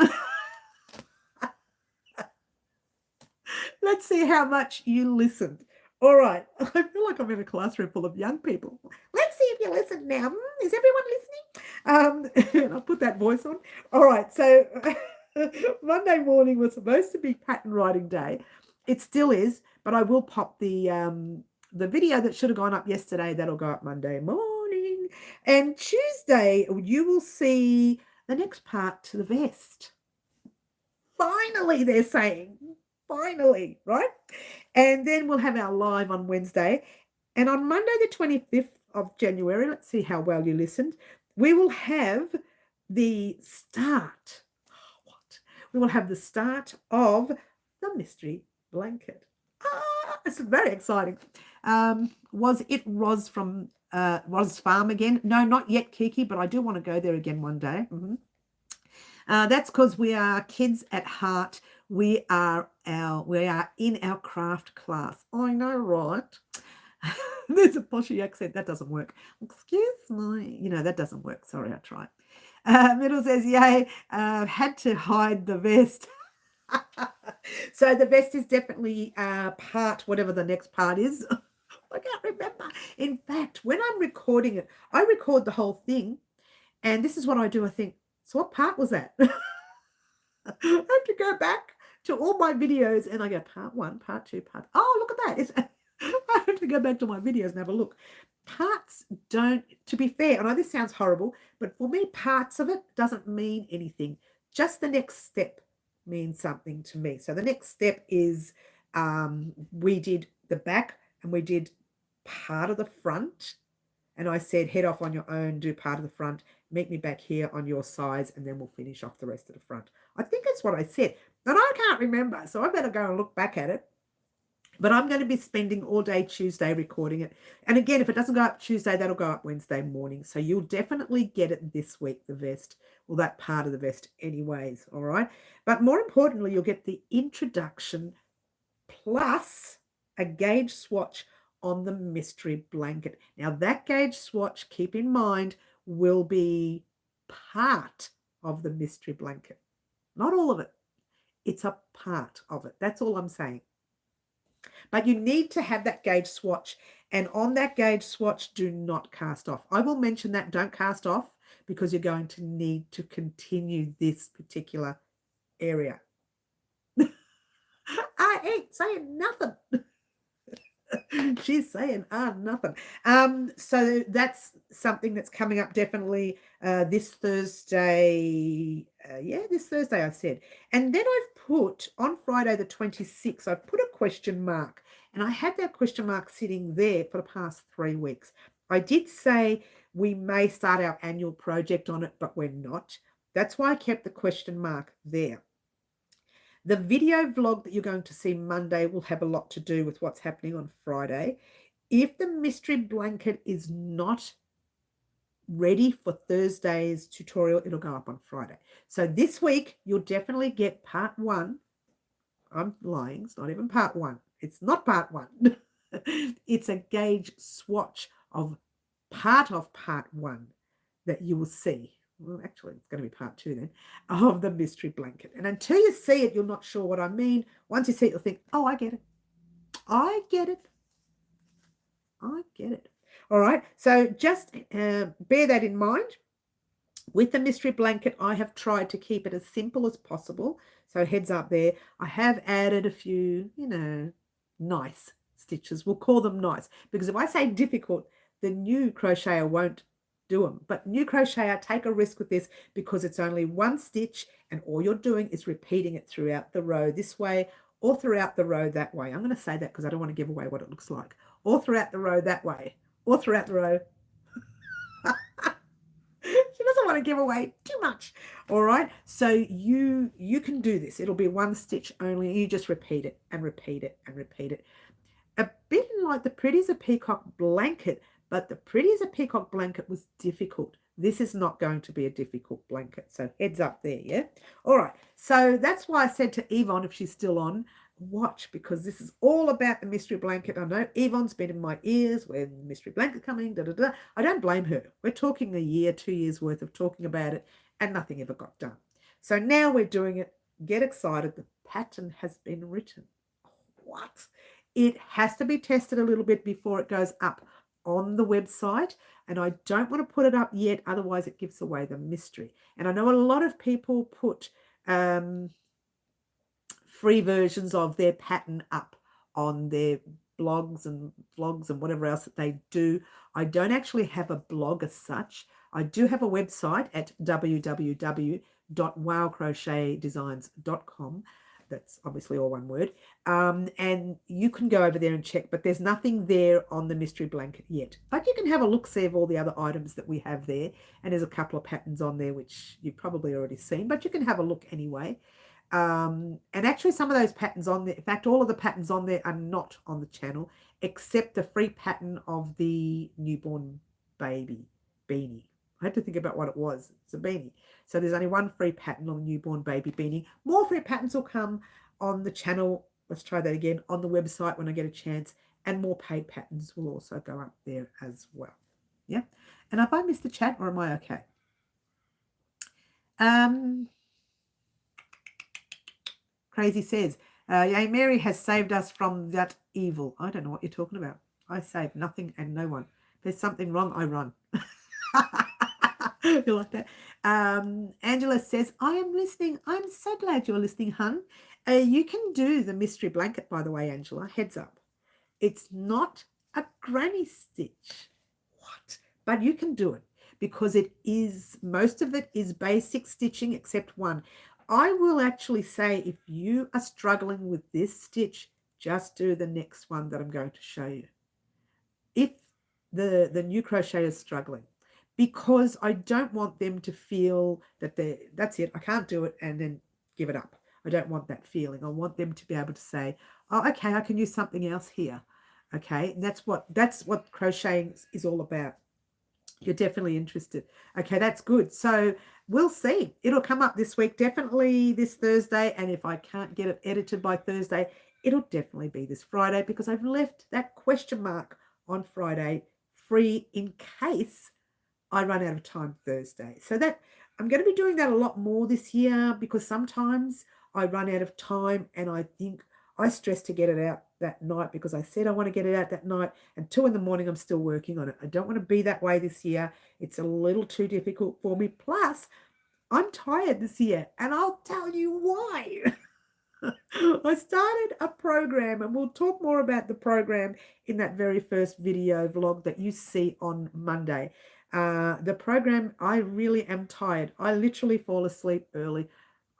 Let's see how much you listened. All right. I feel like I'm in a classroom full of young people. Let's see if you listen now. Is everyone listening? I'll put that voice on. All right. So Monday morning was supposed to be pattern writing day. It still is, but I will pop the video that should have gone up yesterday. That'll go up Monday morning. And Tuesday, you will see the next part to the vest. Finally, they're saying. Finally, right? And then we'll have our live on Wednesday. And on Monday, the 25th of January, let's see how well you listened, we will have the start. What? We will have the start of the mystery blanket. It's very exciting. Was it Roz from Roz's farm again? No, not yet, Kiki, but I do want to go there again one day. That's because we are kids at heart. We are in our craft class. I know, right? There's a poshy accent. That doesn't work. Excuse me. That doesn't work. Sorry, I tried. Middle says, yay, had to hide the vest. So the vest is definitely part, whatever the next part is. I can't remember. In fact, when I'm recording it, I record the whole thing. And this is what I do. I think, so what part was that? I have to go back to all my videos and I go part 1, part 2, part. Oh, look at that. I have to go back to my videos and have a look. Parts don't, to be fair, I know this sounds horrible, but for me, parts of it doesn't mean anything. Just the next step means something to me. So the next step is we did the back and we did part of the front. And I said, head off on your own, do part of the front, meet me back here on your size, and then we'll finish off the rest of the front. I think that's what I said. And I can't remember, so I better go and look back at it. But I'm going to be spending all day Tuesday recording it. And again, if it doesn't go up Tuesday, that'll go up Wednesday morning. So you'll definitely get it this week, the vest, or that part of the vest anyways, all right? But more importantly, you'll get the introduction plus a gauge swatch on the mystery blanket. Now, that gauge swatch, keep in mind, will be part of the mystery blanket. Not all of it. It's a part of it. That's all I'm saying. But you need to have that gauge swatch. And on that gauge swatch, do not cast off. I will mention that. Don't cast off because you're going to need to continue this particular area. I ain't saying nothing. She's saying nothing. So that's something that's coming up definitely this Thursday. This Thursday I said. And then I've put on Friday the 26th, I've put a question mark. And I had that question mark sitting there for the past 3 weeks. I did say we may start our annual project on it, but we're not. That's why I kept the question mark there. The video vlog that you're going to see Monday will have a lot to do with what's happening on Friday. if the mystery blanket is not ready for Thursday's tutorial, it'll go up on Friday. So this week, you'll definitely get part 1. I'm lying. It's not even part 1. It's not part 1. It's a gauge swatch of part 1 that you will see. Well, actually, it's going to be part 2 then, of the mystery blanket. And until you see it, you're not sure what I mean. Once you see it, you'll think, oh, I get it. I get it. I get it. All right. So just bear that in mind. With the mystery blanket, I have tried to keep it as simple as possible. So heads up there. I have added a few, nice stitches. We'll call them nice. Because if I say difficult, the new crocheter won't do them. But new crocheter, take a risk with this because it's only one stitch and all you're doing is repeating it throughout the row this way or throughout the row that way. I'm going to say that because I don't want to give away what it looks like. Or throughout the row that way. Or throughout the row. She doesn't want to give away too much. All right. So you can do this. It'll be one stitch only. You just repeat it and repeat it and repeat it. A bit like the Pretty as a Peacock blanket, but the Pretty as a Peacock blanket was difficult. This is not going to be a difficult blanket. So heads up there, yeah? All right. So that's why I said to Yvonne, if she's still on, watch, because this is all about the mystery blanket. I know Yvonne's been in my ears when the mystery blanket coming, I don't blame her. We're talking a year, 2 years worth of talking about it and nothing ever got done. So now we're doing it. Get excited. The pattern has been written. What? It has to be tested a little bit before it goes up on the website, and I don't want to put it up yet, otherwise it gives away the mystery. And I know a lot of people put free versions of their pattern up on their blogs and vlogs and whatever else that they do. I don't actually have a blog as such. I do have a website at www.wowcrochetdesigns.com. That's obviously all one word. And you can go over there and check, but there's nothing there on the mystery blanket yet. But you can have a look-see of all the other items that we have there. And there's a couple of patterns on there, which you've probably already seen, but you can have a look anyway. And actually some of those patterns on there, in fact, all of the patterns on there are not on the channel, except the free pattern of the newborn baby beanie. I had to think about what it was. It's a beanie. So there's only one free pattern on the newborn baby beanie. More free patterns will come on the channel. Let's try that again on the website when I get a chance. And more paid patterns will also go up there as well. Yeah. And have I missed the chat or am I okay? Crazy says, yay, Mary has saved us from that evil. I don't know what you're talking about. I save nothing and no one. If there's something wrong, I run. You like that? Angela says, I am listening. I'm so glad you're listening, hun. You can do the mystery blanket, by the way, Angela. Heads up. It's not a granny stitch. What? But you can do it because it is, most of it is basic stitching except one. I will actually say if you are struggling with this stitch, just do the next one that I'm going to show you. If the new crochet is struggling, because I don't want them to feel that that's it, I can't do it, and then give it up. I don't want that feeling. I want them to be able to say, oh, okay, I can use something else here. Okay, and that's what crocheting is all about. You're definitely interested. Okay, that's good. So we'll see. It'll come up this week, definitely this Thursday. And if I can't get it edited by Thursday, it'll definitely be this Friday because I've left that question mark on Friday free in case I run out of time Thursday. So that I'm going to be doing that a lot more this year because sometimes I run out of time and I think I stress to get it out that night because I said I want to get it out that night and 2 in the morning I'm still working on it. I don't want to be that way this year. It's a little too difficult for me. Plus, I'm tired this year and I'll tell you why. I started a program and we'll talk more about the program in that very first video vlog that you see on Monday. The program, I really am tired. I literally fall asleep early.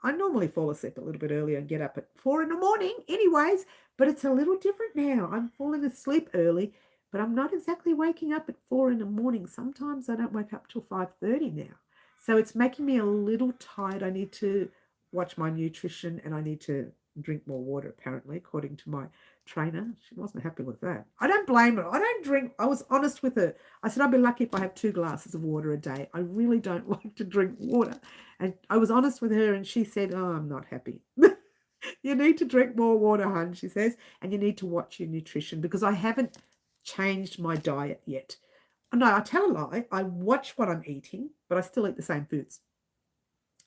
I normally fall asleep a little bit earlier and get up at 4 in the morning anyways, but it's a little different now. I'm falling asleep early, but I'm not exactly waking up at 4 in the morning. Sometimes I don't wake up till 5:30 now. So it's making me a little tired. I need to watch my nutrition and I need to drink more water, apparently, according to my trainer. She wasn't happy with that. I don't blame her. I don't drink. I was honest with her. I said, I'd be lucky if I have 2 glasses of water a day. I really don't like to drink water. And I was honest with her, and she said, oh, I'm not happy. You need to drink more water, hun, she says, and you need to watch your nutrition because I haven't changed my diet yet. No, I tell a lie. I watch what I'm eating, but I still eat the same foods.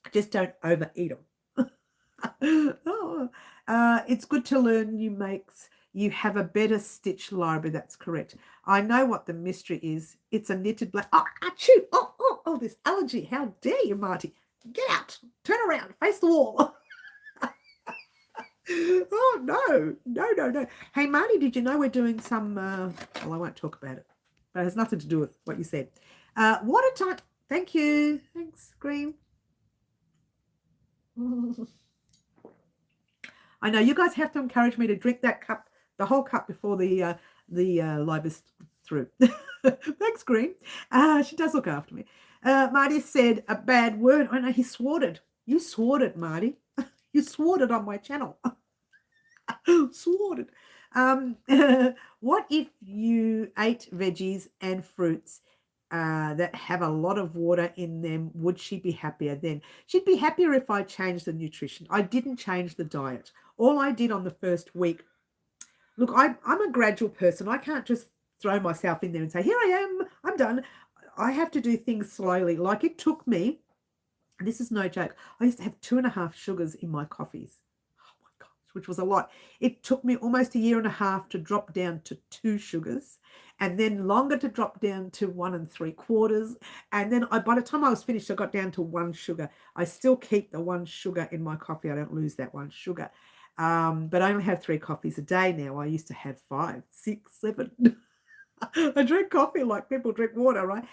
I just don't overeat them. Oh, it's good to learn new makes. You have a better stitch library. That's correct. I know what the mystery is. It's a knitted black. Oh, achoo! Oh, this allergy. How dare you, Marty? Get out. Turn around. Face the wall. Oh, no. Hey, Marty, did you know we're doing some, well, I won't talk about it, but it has nothing to do with what you said. Water time. Thank you. Thanks, Green. I know you guys have to encourage me to drink that cup, the whole cup before the live is through. Thanks, Green. She does look after me. Marty said a bad word. I know he sworted. You sworted, Marty. You sworted on my channel. Sworted. What if you ate veggies and fruits that have a lot of water in them? Would she be happier then? She'd be happier if I changed the nutrition. I didn't change the diet. All I did on the first week, look, I'm a gradual person. I can't just throw myself in there and say, here I am, I'm done. I have to do things slowly. Like it took me, and this is no joke, I used to have 2.5 sugars in my coffees. Oh my gosh, which was a lot. It took me almost 1.5 years to drop down to 2 sugars, and then longer to drop down to 1 3/4. And then by the time I was finished, I got down to 1 sugar. I still keep the 1 sugar in my coffee. I don't lose that 1 sugar. But I only have 3 coffees a day now. I used to have 5, 6, 7. I drink coffee like people drink water, right?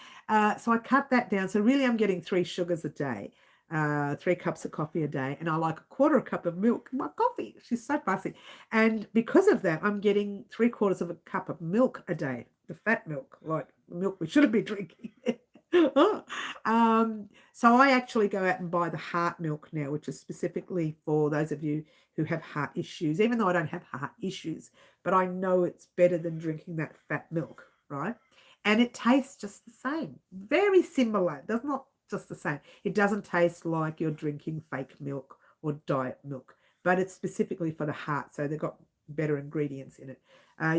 So I cut that down. So really I'm getting 3 sugars a day, 3 cups of coffee a day. And I like 1/4 cup of milk in my coffee. She's so fussy. And because of that, I'm getting 3/4 of a cup of milk a day, the fat milk, like milk we shouldn't be drinking. So I actually go out and buy the heart milk now, which is specifically for those of you who have heart issues, even though I don't have heart issues, but I know it's better than drinking that fat milk, right? And it tastes just the same, very similar. It does not just the same. It doesn't taste like you're drinking fake milk or diet milk, but it's specifically for the heart. So they've got better ingredients in it.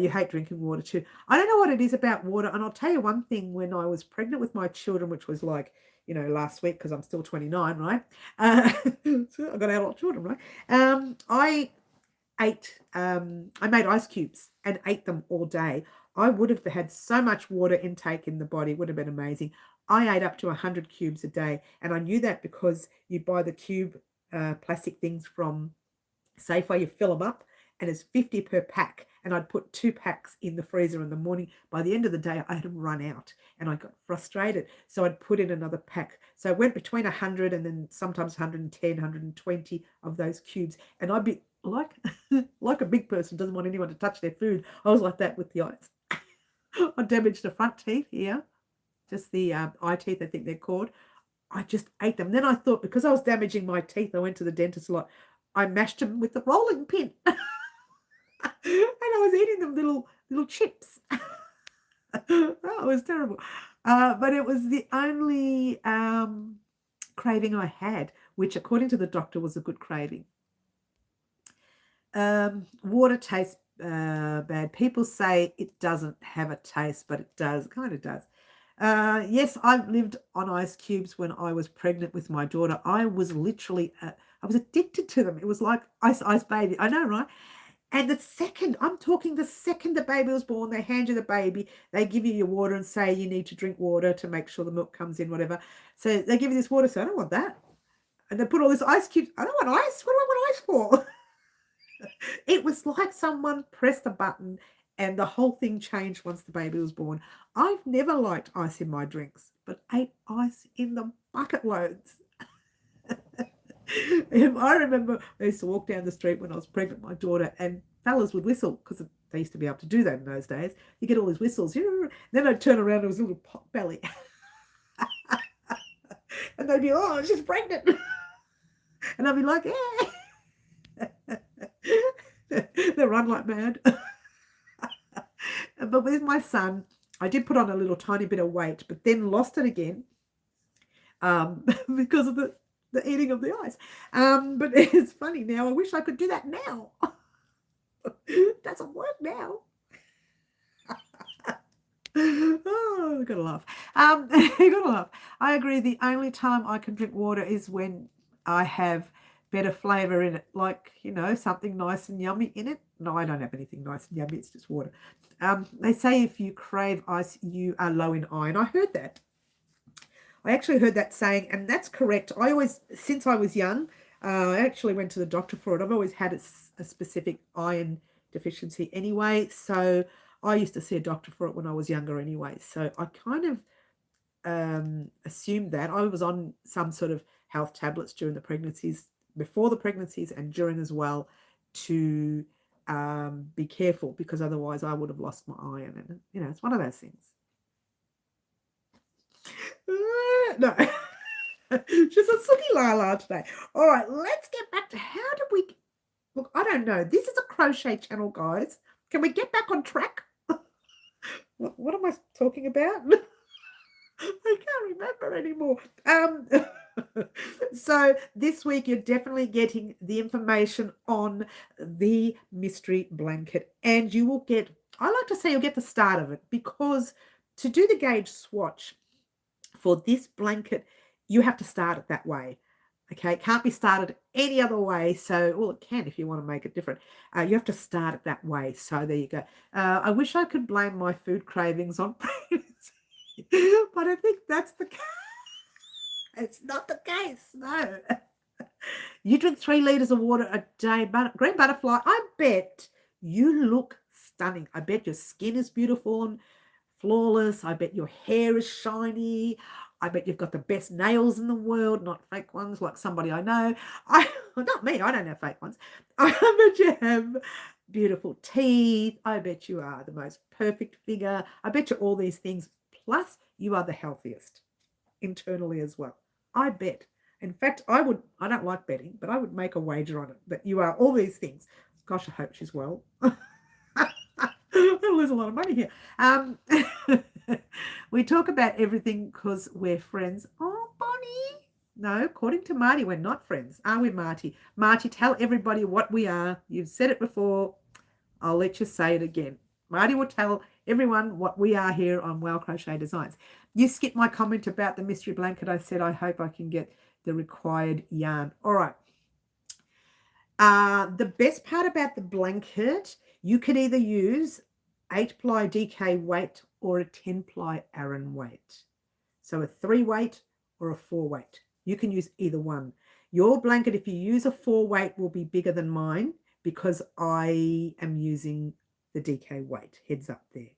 You hate drinking water too. I don't know what it is about water. And I'll tell you one thing, when I was pregnant with my children, which was like, last week, because I'm still 29, right? So I've got adult children, right? I made ice cubes and ate them all day. I would have had so much water intake in the body. It would have been amazing. I ate up to 100 cubes a day. And I knew that because you buy the cube plastic things from Safeway, you fill them up, and it's 50 per pack. And I'd put 2 packs in the freezer in the morning. By the end of the day, I had them run out and I got frustrated. So I'd put in another pack. So I went between 100 and then sometimes 110, 120 of those cubes. And I'd be like, like a big person doesn't want anyone to touch their food. I was like that with the eyes. I damaged the front teeth here, just the eye teeth, I think they're called. I just ate them. Then I thought, because I was damaging my teeth, I went to the dentist a lot. I mashed them with the rolling pin. And I was eating them little chips. Oh, it was terrible. But it was the only craving I had, which according to the doctor was a good craving. Water tastes bad. People say it doesn't have a taste, but it does. It kind of does. Yes, I've lived on ice cubes when I was pregnant with my daughter. I was literally, I was addicted to them. It was like ice baby. I know, right? And the second the baby was born, they hand you the baby, they give you your water and say you need to drink water to make sure the milk comes in, whatever. So they give you this water, so I don't want that. And they put all this ice cubes. I don't want ice. What do I want ice for? It was like someone pressed a button and the whole thing changed once the baby was born. I've never liked ice in my drinks, but ate ice in the bucket loads. I remember I used to walk down the street when I was pregnant with my daughter, and fellas would whistle because they used to be able to do that in those days. You get all these whistles. Then I'd turn around and it was a little pot belly. And they'd be, oh, she's pregnant. And I'd be like, yeah. They run like mad. But with my son, I did put on a little tiny bit of weight, but then lost it again because of the eating of the ice. But it's funny now. I wish I could do that now. It doesn't work now. Oh, I gotta laugh. I gotta laugh. I agree. The only time I can drink water is when I have better flavor in it, like something nice and yummy in it. No, I don't have anything nice and yummy. It's just water. They say if you crave ice, you are low in iron. I heard that. I actually heard that saying, and that's correct. Since I was young, I actually went to the doctor for it. I've always had a specific iron deficiency anyway, so I used to see a doctor for it when I was younger anyway. So I kind of assumed that. I was on some sort of health tablets during the pregnancies, before the pregnancies and during as well, to be careful, because otherwise I would have lost my iron. And, it's one of those things. No, just a sookie la la today. All right, let's get back to how did we look. I don't know. This is a crochet channel, guys. Can we get back on track? What am I talking about? I can't remember anymore. So this week you're definitely getting the information on the mystery blanket, and you will get, I like to say you'll get the start of it, because to do the gauge swatch for this blanket, you have to start it that way. Okay, it can't be started any other way. So, well, it can if you want to make it different. You have to start it that way. So there you go. I wish I could blame my food cravings on pregnancy, but I think that's the case. It's not the case, no. You drink 3 liters of water a day. Green butterfly, I bet you look stunning. I bet your skin is beautiful and flawless. I bet your hair is shiny. I bet you've got the best nails in the world, not fake ones like somebody I know. Not me, I don't have fake ones. I bet you have beautiful teeth. I bet you are the most perfect figure. I bet you all these things. Plus, you are the healthiest internally as well. I bet. In fact, I don't like betting, but I would make a wager on it that you are all these things. Gosh, I hope she's well. I'll lose a lot of money here. We talk about everything because we're friends. Oh, Bonnie. No, according to Marty, we're not friends. Are we, Marty? Marty, tell everybody what we are. You've said it before. I'll let you say it again. Marty will tell everyone what we are here on Wow Crochet Designs. You skipped my comment about the mystery blanket. I said I hope I can get the required yarn. All right. The best part about the blanket, you could either use 8-ply DK weight or a 10-ply Aran weight. So a 3 weight or a 4 weight. You can use either one. Your blanket, if you use a 4 weight, will be bigger than mine because I am using the DK weight. Heads up there.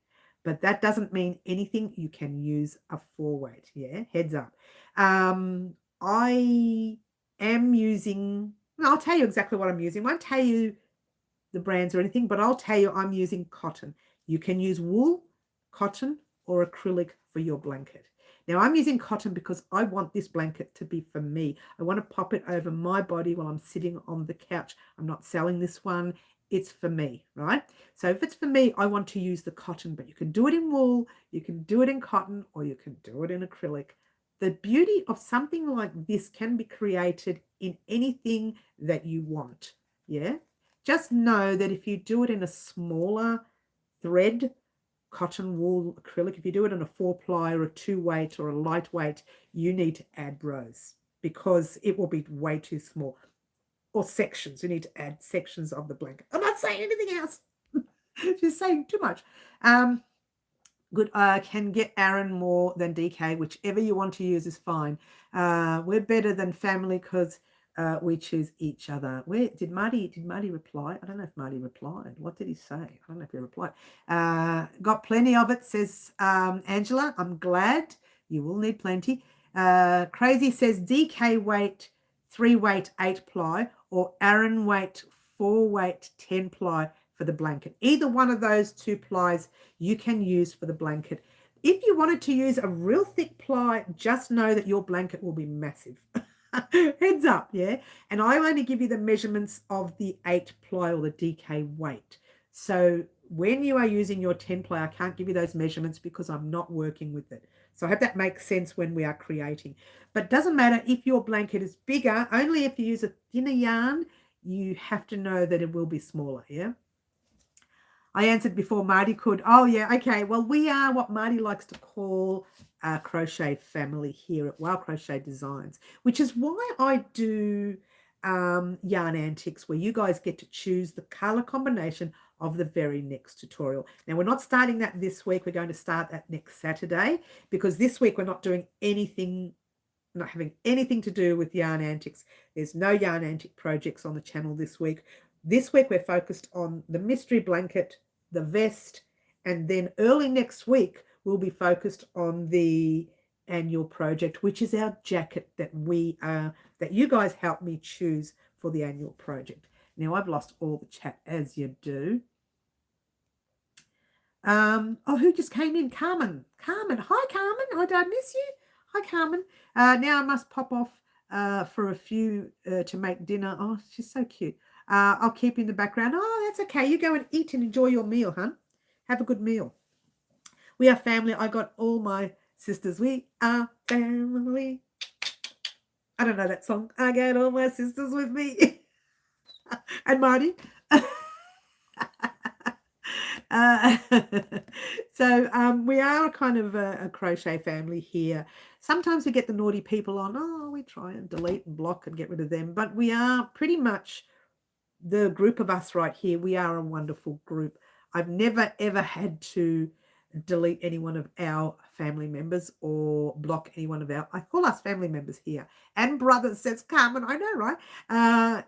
But that doesn't mean anything. You can use a 4 weight. Yeah, heads up. I am using, I'll tell you exactly what I'm using. I won't tell you the brands or anything, but I'll tell you I'm using cotton. You can use wool, cotton, or acrylic for your blanket. Now, I'm using cotton because I want this blanket to be for me. I want to pop it over my body while I'm sitting on the couch. I'm not selling this one. It's for me, right? So if it's for me, I want to use the cotton, but you can do it in wool, you can do it in cotton, or you can do it in acrylic. The beauty of something like this can be created in anything that you want, yeah? Just know that if you do it in a smaller thread, cotton, wool, acrylic, if you do it in a 4-ply or a 2 weight or a lightweight, you need to add rows because it will be way too small. Or sections, you need to add sections of the blanket. I'm not saying anything else. She's saying too much. Good. Can get Aran more than DK, whichever you want to use is fine. We're better than family because we choose each other. Where did Marty reply? I don't know if Marty replied. What did he say? I don't know if he replied. Got plenty of it, says Angela. I'm glad. You will need plenty. Crazy says DK weight 3 weight 8-ply or Aran weight 4 weight 10-ply for the blanket. Either one of those 2 plies you can use for the blanket. If you wanted to use a real thick ply, just know that your blanket will be massive. Heads up, yeah. And I only give you the measurements of the 8 ply or the DK weight. So when you are using your 10 ply, I can't give you those measurements because I'm not working with it. So I hope that makes sense when we are creating. But it doesn't matter if your blanket is bigger, only if you use a thinner yarn, you have to know that it will be smaller, yeah? I answered before Marty could. Oh, yeah, okay. Well, we are what Marty likes to call a crochet family here at Wild Crochet Designs, which is why I do yarn antics, where you guys get to choose the color combination of the very next tutorial. Now, we're not starting that this week. We're going to start that next Saturday, because this week we're not doing anything, not having anything to do with yarn antics. There's no yarn antic projects on the channel this week. This week we're focused on the mystery blanket, the vest, and then early next week we'll be focused on the annual project, which is our jacket that that you guys helped me choose for the annual project. Now I've lost all the chat, as you do. Oh, who just came in? Carmen. Hi, Carmen. Oh, did I miss you? Hi, Carmen. Now I must pop off for a few to make dinner. Oh, she's so cute. I'll keep in the background. Oh, that's okay. You go and eat and enjoy your meal, hun. Have a good meal. We are family. I got all my sisters. We are family. I don't know that song. I got all my sisters with me. And Marty. So we are kind of a crochet family here. Sometimes we get the naughty people on. Oh, we try and delete and block and get rid of them. But we are pretty much the group of us right here. We are a wonderful group. I've never, ever had to delete any one of our family members or block any one of our, I call us family members here, and brothers, says Carmen. I know, right?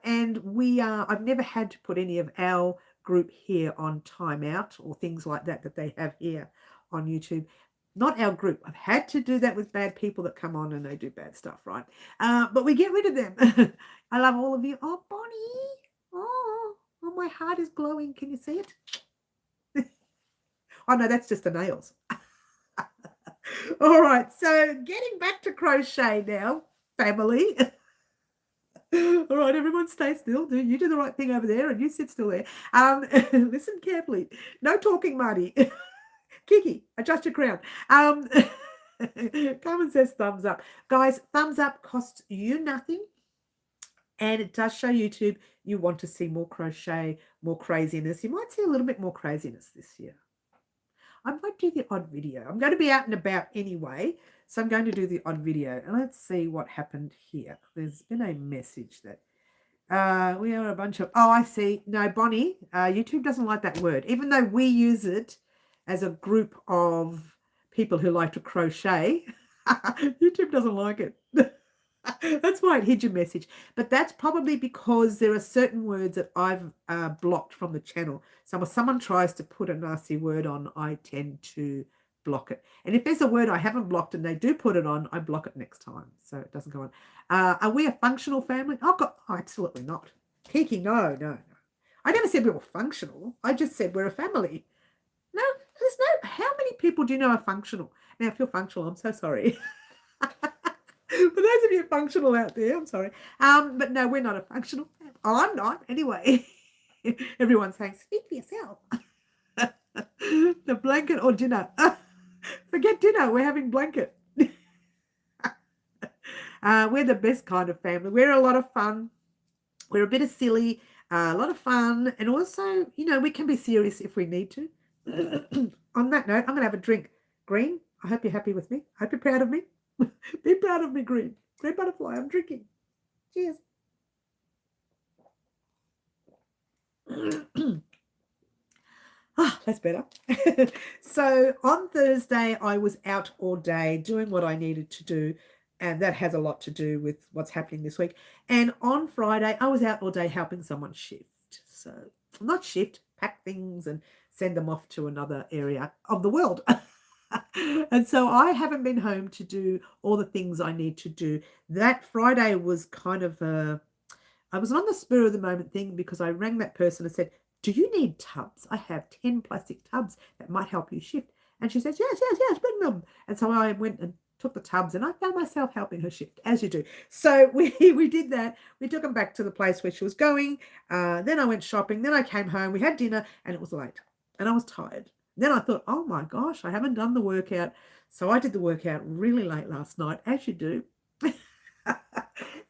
And I've never had to put any of our group here on timeout or things like that they have here on YouTube. Not our group. I've had to do that with bad people that come on and they do bad stuff, right? But we get rid of them. I love all of you. Oh, Bonnie. Oh, my heart is glowing. Can you see it? Oh, no, that's just the nails. All right, so getting back to crochet now, family. All right, everyone stay still. You do the right thing over there and you sit still there. Listen carefully. No talking, Marty. Kiki, adjust your crown. Carmen says thumbs up. Guys, thumbs up costs you nothing. And it does show YouTube you want to see more crochet, more craziness. You might see a little bit more craziness this year. I might do the odd video. I'm going to be out and about anyway, so I'm going to do the odd video. And let's see what happened here. There's been a message that we are a bunch of... Oh, I see. No, Bonnie, YouTube doesn't like that word. Even though we use it as a group of people who like to crochet, YouTube doesn't like it. That's why it hid your message. But that's probably because there are certain words that I've blocked from the channel. So if someone tries to put a nasty word on, I tend to block it. And if there's a word I haven't blocked and they do put it on, I block it next time. So it doesn't go on. Are we a functional family? Oh, God, oh, absolutely not. Kiki, no. I never said we were functional. I just said we're a family. No, there's no... How many people do you know are functional? Now, if you're functional, I'm so sorry. For those of you functional out there, I'm sorry. But no, we're not a functional family. Oh, I'm not. Anyway, everyone's saying, speak for yourself. The blanket or dinner. Forget dinner. We're having blanket. We're the best kind of family. We're a lot of fun. We're a bit of silly, a lot of fun. And also, you know, we can be serious if we need to. On that note, I'm going to have a drink. Green, I hope you're happy with me. I hope you're proud of me. Be proud of me, Green. Green butterfly, I'm drinking. Cheers. That's better. So on Thursday, I was out all day doing what I needed to do, and that has a lot to do with what's happening this week. And on Friday, I was out all day helping someone shift. So not shift, pack things and send them off to another area of the world. And so I haven't been home to do all the things I need to do. That Friday was kind of I was on the spur of the moment thing, because I rang that person and said, do you need tubs? I have 10 plastic tubs that might help you shift. And she says, yes, bring them. And so I went and took the tubs, and I found myself helping her shift, as you do. So we did that. We took them back to the place where she was going. Then I went shopping. Then I came home. We had dinner, and it was late, and I was tired. Then I thought, oh my gosh, I haven't done the workout. So I did the workout really late last night, as you do.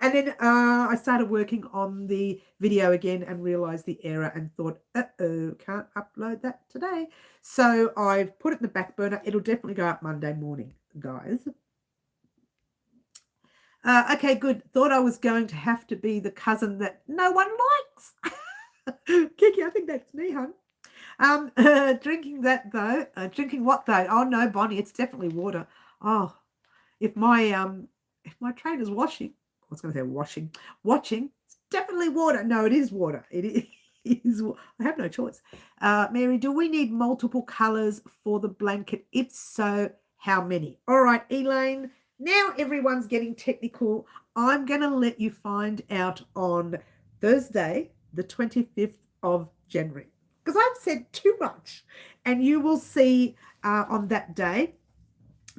And then I started working on the video again and realized the error and thought, uh-oh, can't upload that today. So I've put it in the back burner. It'll definitely go up Monday morning, guys. Okay, good. Thought I was going to have to be the cousin that no one likes. Kiki, I think that's me, hon. Drinking that though. Drinking what though? Oh no, Bonnie, it's definitely water. Oh, if my trainer's watching, watching, it's definitely water. No, it is water. It is. I have no choice. Mary, do we need multiple colors for the blanket? If so, how many? All right, Elaine. Now everyone's getting technical. I'm going to let you find out on Thursday, the 25th of January, because I've said too much, and you will see on that day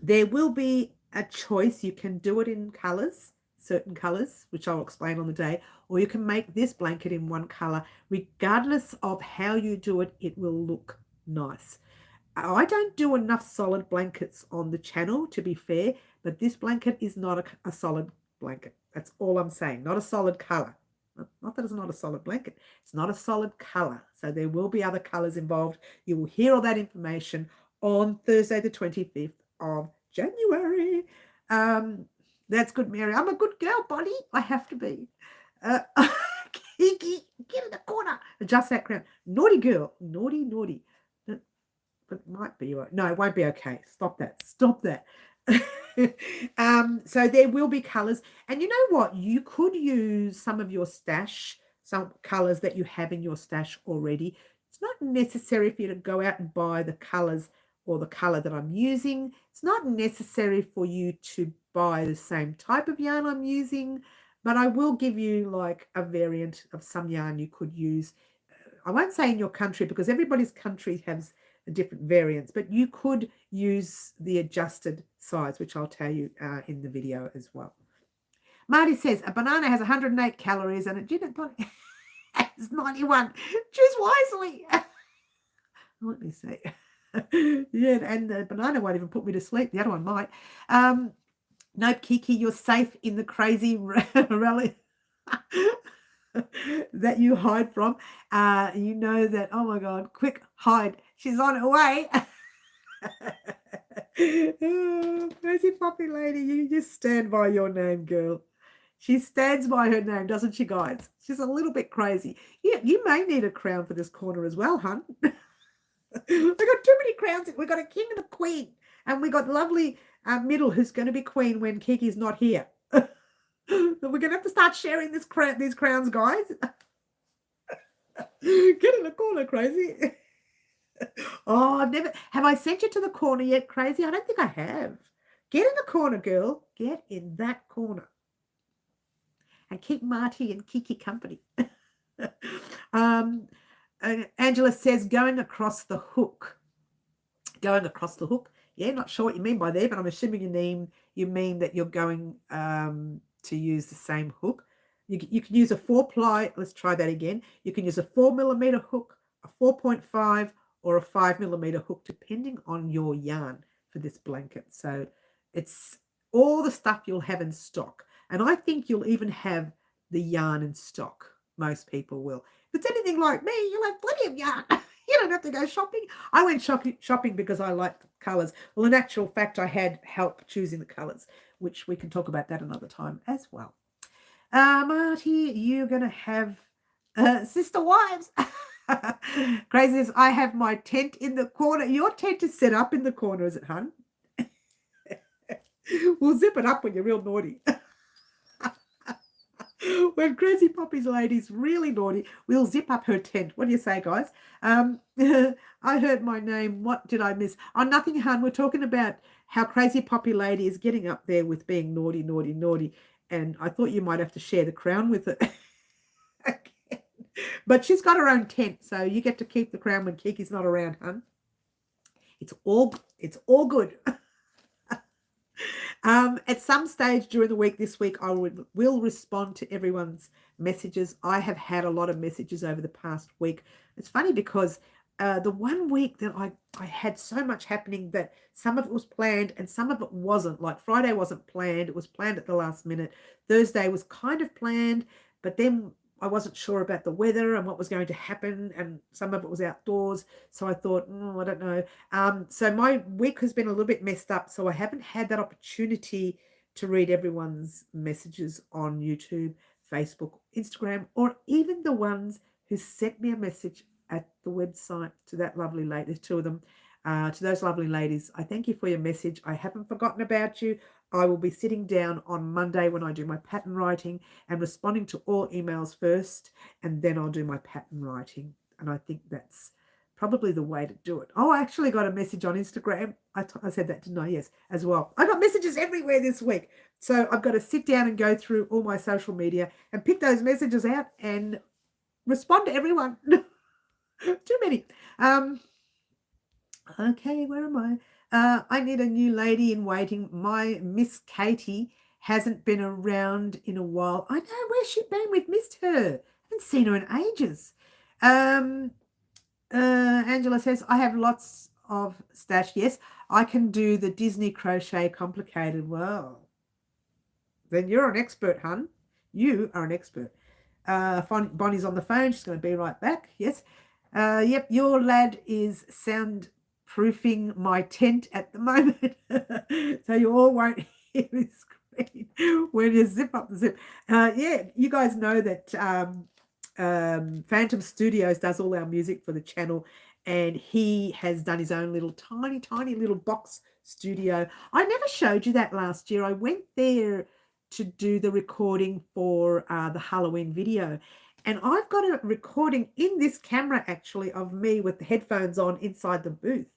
there will be a choice. You can do it in colors, certain colors, which I'll explain on the day, or you can make this blanket in one color. Regardless of how you do it, it will look nice. I don't do enough solid blankets on the channel, to be fair, but this blanket is not a solid blanket. That's all I'm saying. Not a solid color. Not that it's not a solid blanket. It's not a solid color. So there will be other colors involved. You will hear all that information on Thursday, the 25th of January. That's good, Mary. I'm a good girl, Bonnie. I have to be. Kiki, get in the corner. Adjust that crown. Naughty girl. Naughty, naughty. But it might be. No, it won't be okay. Stop that. Stop that. So there will be colors. And you know what? You could use some of your stash, some colors that you have in your stash already. It's not necessary for you to go out and buy the colors or the color that I'm using. It's not necessary for you to buy the same type of yarn I'm using, but I will give you like a variant of some yarn you could use. I won't say in your country because everybody's country has different variants, but you could use the adjusted size, which I'll tell you in the video as well. Marty says a banana has 108 calories and a gin and tonic has 91. Choose wisely. Let me see. Yeah, and the banana won't even put me to sleep. The other one might. Nope, Kiki, you're safe in the crazy rally that you hide from. You know that, oh my God, quick, hide. She's on her way. Oh, crazy puppy lady, you just stand by your name, girl. She stands by her name, doesn't she, guys? She's a little bit crazy. Yeah, you may need a crown for this corner as well, hun. We've got too many crowns. We've got a king and a queen, and we got lovely middle who's going to be queen when Kiki's not here. We're going to have to start sharing these crowns, guys. Get in the corner, crazy. Oh, never. Have I sent you to the corner yet, crazy? I don't think I have. Get in the corner, girl. Get in that corner. And keep Marty and Kiki company. Angela says going across the hook. Going across the hook. Yeah, not sure what you mean by there, but I'm assuming you mean that you're going to use the same hook. You can use a 4-ply. Let's try that again. You can use a 4mm hook, a 4.5, or a 5mm hook, depending on your yarn for this blanket. So it's all the stuff you'll have in stock. And I think you'll even have the yarn in stock. Most people will. If it's anything like me, you'll have plenty of yarn. You don't have to go shopping. I went shopping because I like colours. Well, in actual fact, I had help choosing the colours, which we can talk about that another time as well. Marty, you're going to have sister wives. Crazy as I have my tent in the corner. Your tent is set up in the corner, is it, hun? We'll zip it up when you're real naughty. When Crazy Poppy's lady's really naughty, we'll zip up her tent. What do you say, guys? I heard my name. What did I miss? Oh, nothing, hun. We're talking about how Crazy Poppy lady is getting up there with being naughty, naughty, naughty. And I thought you might have to share the crown with it. But she's got her own tent, so you get to keep the crown when Kiki's not around, hun. It's all good. At some stage during the week this week, I will respond to everyone's messages. I have had a lot of messages over the past week. It's funny because the one week that I had so much happening that some of it was planned and some of it wasn't. Like Friday wasn't planned. It was planned at the last minute. Thursday was kind of planned, but then I wasn't sure about the weather and what was going to happen. And some of it was outdoors. So I thought, I don't know. So my week has been a little bit messed up. So I haven't had that opportunity to read everyone's messages on YouTube, Facebook, Instagram, or even the ones who sent me a message at the website to that lovely lady. There's two of them. To those lovely ladies, I thank you for your message. I haven't forgotten about you. I will be sitting down on Monday when I do my pattern writing and responding to all emails first, and then I'll do my pattern writing. And I think that's probably the way to do it. Oh, I actually got a message on Instagram. I said that, didn't I? Yes, as well. I got messages everywhere this week. So I've got to sit down and go through all my social media and pick those messages out and respond to everyone. Too many. Okay, where am I? I need a new lady in waiting. My Miss Katie hasn't been around in a while. I know, where's she been? We've missed her. Haven't seen her in ages. Angela says, I have lots of stash. Yes, I can do the Disney crochet complicated. Well, then you're an expert, hun. You are an expert. Bonnie's on the phone. She's going to be right back. Yes. Yep, your lad is soundproofing my tent at the moment. So you all won't hear his scream when you zip up the zip. Yeah, you guys know that Phantom Studios does all our music for the channel, and he has done his own little tiny little box studio. I never showed you that last year. I went there to do the recording for the Halloween video. And I've got a recording in this camera, actually, of me with the headphones on inside the booth.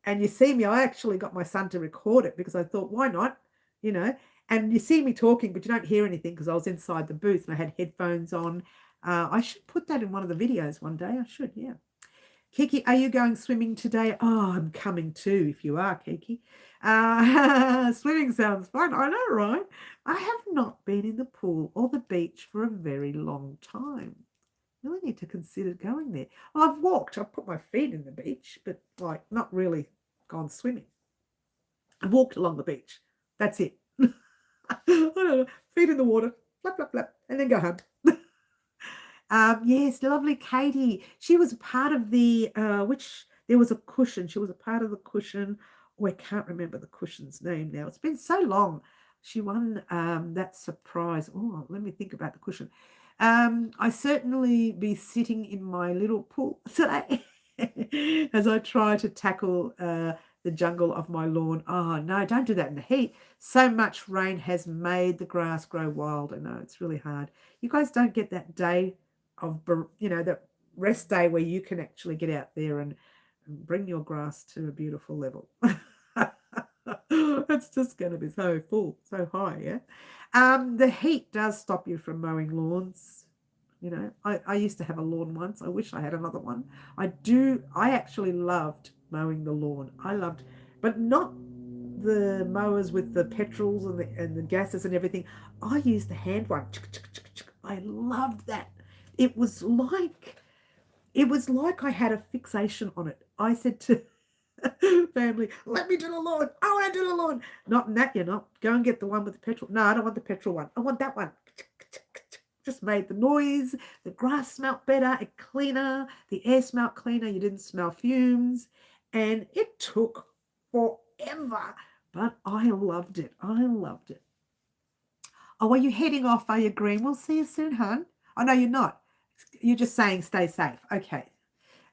And you see me, I actually got my son to record it because I thought, why not? You know, and you see me talking, but you don't hear anything because I was inside the booth and I had headphones on. I should put that in one of the videos one day. I should, yeah. Kiki, are you going swimming today? Oh, I'm coming too, if you are, Kiki. Swimming sounds fun. I know, right? I have not been in the pool or the beach for a very long time. Really need to consider going there. Well, I've walked. I've put my feet in the beach, but like not really gone swimming. I've walked along the beach. That's it. I don't know. Feet in the water, flap, flap, flap, and then go home. Yes, lovely Katie. She was a part of the there was a cushion. She was a part of the cushion. Oh, I can't remember the cushion's name now. It's been so long. She won that surprise. Oh, let me think about the cushion. I certainly be sitting in my little pool today as I try to tackle the jungle of my lawn. Oh, no, don't do that in the heat. So much rain has made the grass grow wild. I know, it's really hard. You guys don't get that day of, that rest day where you can actually get out there and bring your grass to a beautiful level. It's just going to be so full, so high, yeah. The heat does stop you from mowing lawns. You know, I used to have a lawn once. I wish I had another one. I actually loved mowing the lawn. But not the mowers with the petrols and the gases and everything. I used the hand one. I loved that. It was like I had a fixation on it. I said to family, let me do the lawn. I want to do the lawn. Not in that, you're not. Go and get the one with the petrol. No, I don't want the petrol one. I want that one. Just made the noise. The grass smelled better, it cleaner. The air smelled cleaner. You didn't smell fumes. And it took forever, but I loved it. I loved it. Oh, are you heading off? Are you, Green? We'll see you soon, hon. Oh, no, you're not. You're just saying stay safe. Okay.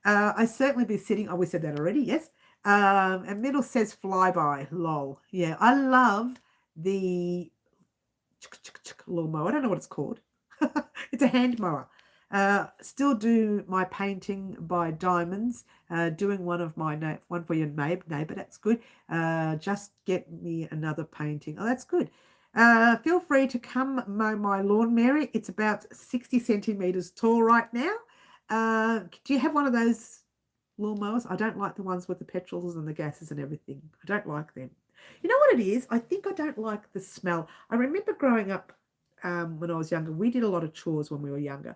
I certainly be sitting. Oh, we said that already. Yes. And Middle says flyby. Lol. Yeah, I love the lawnmower. I don't know what it's called. It's a hand mower. Still do my painting by diamonds. Doing one for your neighbor. That's good. Just get me another painting. Oh, that's good. Feel free to come mow my lawn, Mary. It's about 60 centimeters tall right now. Do you have one of those lawnmowers? I don't like the ones with the petrols and the gases and everything. I don't like them. You know what it is? I think I don't like the smell. I remember growing up when I was younger, we did a lot of chores when we were younger.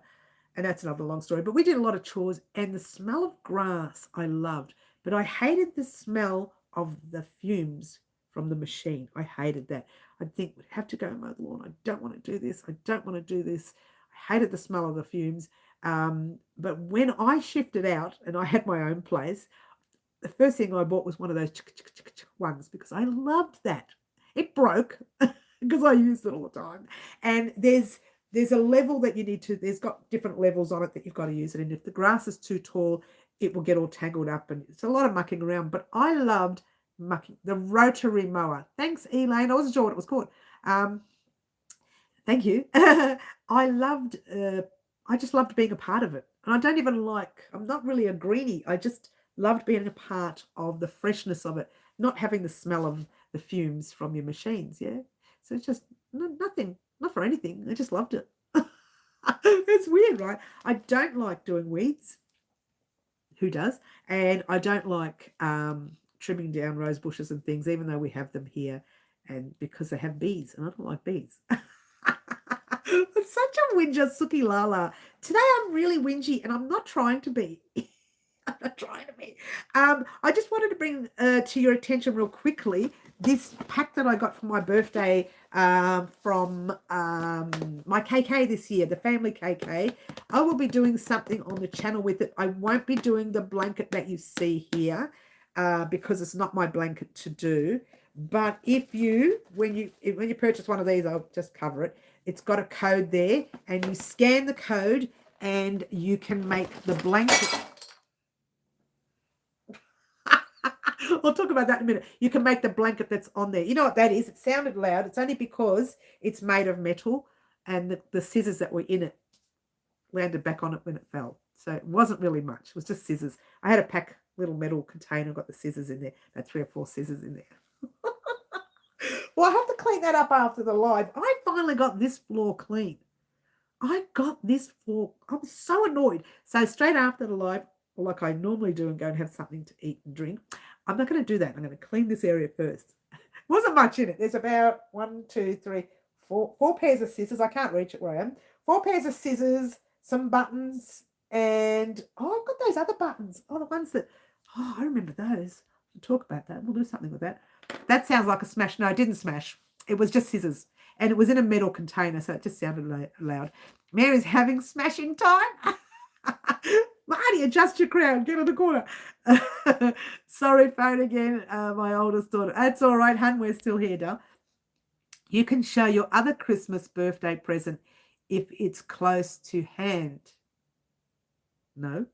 And that's another long story. But we did a lot of chores, and the smell of grass I loved. But I hated the smell of the fumes from the machine. I hated that. I'd think, we have to go and mow the lawn. I don't want to do this. I don't want to do this. I hated the smell of the fumes. But when I shifted out and I had my own place, the first thing I bought was one of those ones because I loved that. It broke because I used it all the time. And there's a level that you need to, there's got different levels on it that you've got to use it. And if the grass is too tall, it will get all tangled up, and it's a lot of mucking around. But I loved mucking, the rotary mower. Thanks, Elaine. I wasn't sure what it was called. Thank you. I just loved being a part of it. And I don't even like, I'm not really a greenie. I just loved being a part of the freshness of it, not having the smell of the fumes from your machines. Yeah. So it's just nothing, not for anything. I just loved it. It's weird, right? I don't like doing weeds. Who does? And I don't like trimming down rose bushes and things, even though we have them here, and because they have bees, and I don't like bees. It's such a whinger, Suki Lala. Today I'm really whingy, and I'm not trying to be. I'm not trying to be. I just wanted to bring to your attention real quickly this pack that I got for my birthday from my KK this year, the family KK. I will be doing something on the channel with it. I won't be doing the blanket that you see here because it's not my blanket to do. But if you, when you purchase one of these, I'll just cover it. It's got a code there, and you scan the code, and you can make the blanket. I'll talk about that in a minute. You can make the blanket that's on there. You know what that is? It sounded loud. It's only because it's made of metal, and the scissors that were in it landed back on it when it fell. So it wasn't really much. It was just scissors. I had a pack little metal container, got the scissors in there. About 3 or 4 scissors in there. Well, I have to clean that up after the live. I finally got this floor clean. I got this floor. I was so annoyed. So straight after the live, like I normally do, and go and have something to eat and drink, I'm not going to do that. I'm going to clean this area first. Wasn't much in it. There's about 1, 2, 3, 4 pairs of scissors. I can't reach it where I am. 4 pairs of scissors, some buttons, and I've got those other buttons. Oh, the ones that, I remember those. We'll talk about that. We'll do something with that. That sounds like a smash. No, it didn't smash. It was just scissors. And it was in a metal container, so it just sounded loud. Mary's having smashing time. Marty, adjust your crown. Get in the corner. Sorry, phone again. My oldest daughter. That's all right, hun. We're still here, Dal. You can show your other Christmas birthday present if it's close to hand. No?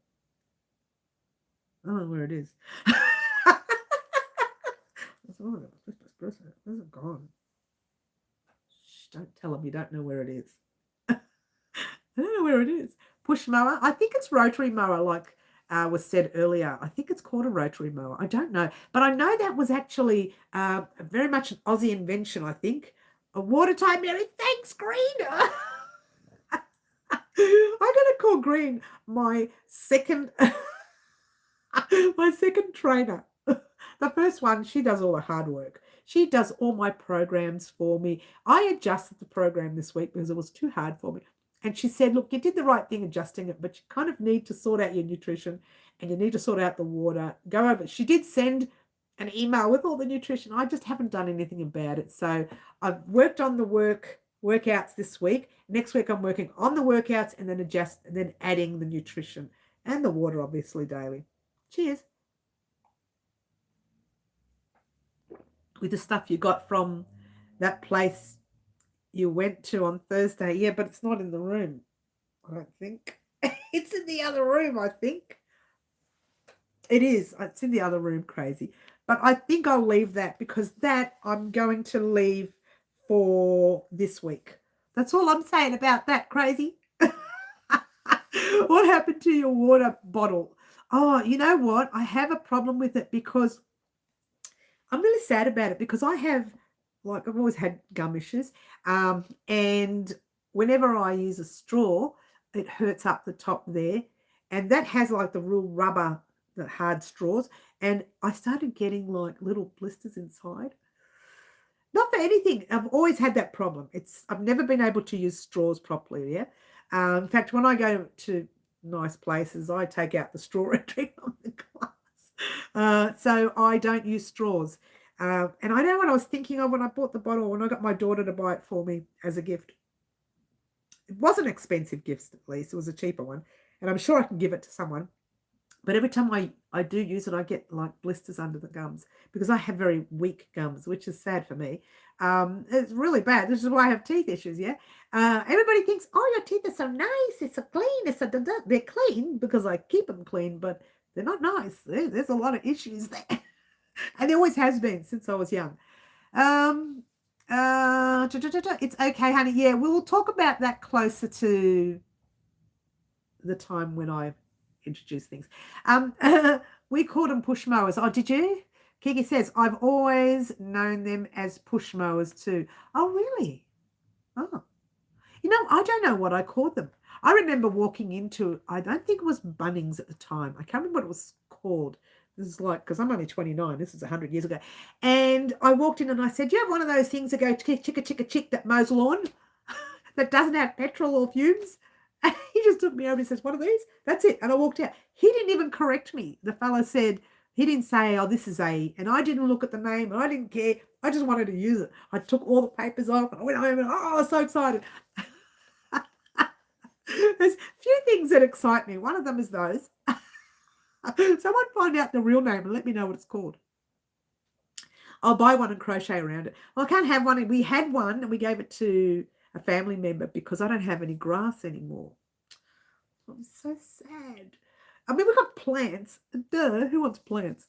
I don't know where it is. Where's it gone? Shh, don't tell them you don't know where it is. I don't know where it is. Push mower. I think it's rotary mower, like was said earlier. I think it's called a rotary mower. I don't know. But I know that was actually very much an Aussie invention, I think. A watertight, Mary. Thanks, Green. I'm going to call Green my second trainer. The first one, she does all the hard work. She does all my programs for me. I adjusted the program this week because it was too hard for me. And she said, look, you did the right thing adjusting it, but you kind of need to sort out your nutrition, and you need to sort out the water. Go over. She did send an email with all the nutrition. I just haven't done anything about it. So I've worked on the workouts this week. Next week I'm working on the workouts and then adding the nutrition and the water, obviously, daily. Cheers. With the stuff you got from that place you went to on Thursday. Yeah, but it's not in the room, I don't think. It's in the other room, I think. It is. It's in the other room, crazy. But I think I'll leave that because that I'm going to leave for this week. That's all I'm saying about that, crazy. What happened to your water bottle? Oh, you know what? I have a problem with it because I'm really sad about it because I've always had gum issues. And whenever I use a straw, it hurts up the top there. And that has like the real rubber, the hard straws. And I started getting like little blisters inside. Not for anything. I've always had that problem. I've never been able to use straws properly. Yeah. In fact, when I go to nice places, I take out the straw and drink from the glass. So I don't use straws. And I know what I was thinking of when I bought the bottle, when I got my daughter to buy it for me as a gift. It wasn't an expensive gift, at least. It was a cheaper one. And I'm sure I can give it to someone. But every time I do use it, I get like blisters under the gums because I have very weak gums, which is sad for me. It's really bad. This is why I have teeth issues, yeah? Everybody thinks, oh, your teeth are so nice. It's so clean. They're clean because I keep them clean, but they're not nice. There's a lot of issues there. And there always has been since I was young. It's okay, honey. Yeah, we'll talk about that closer to the time when I introduce things. We called them push mowers. Oh, did you? Kiki says, I've always known them as push mowers too. Oh, really? Oh. I don't know what I called them. I remember walking into, I don't think it was Bunnings at the time. I can't remember what it was called. This is like, because I'm only 29. This is 100 years ago. And I walked in and I said, you have one of those things that go chick that mows lawn that doesn't have petrol or fumes? And he just took me over and says, what are these? That's it. And I walked out. He didn't even correct me. The fellow said, he didn't say, oh, this is and I didn't look at the name and I didn't care. I just wanted to use it. I took all the papers off and I went home and I was so excited. There's a few things that excite me. One of them is those. Someone find out the real name and let me know what it's called. I'll buy one and crochet around it. Well, I can't have one. We had one and we gave it to a family member because I don't have any grass anymore. I'm so sad. I mean, we've got plants. Duh, who wants plants?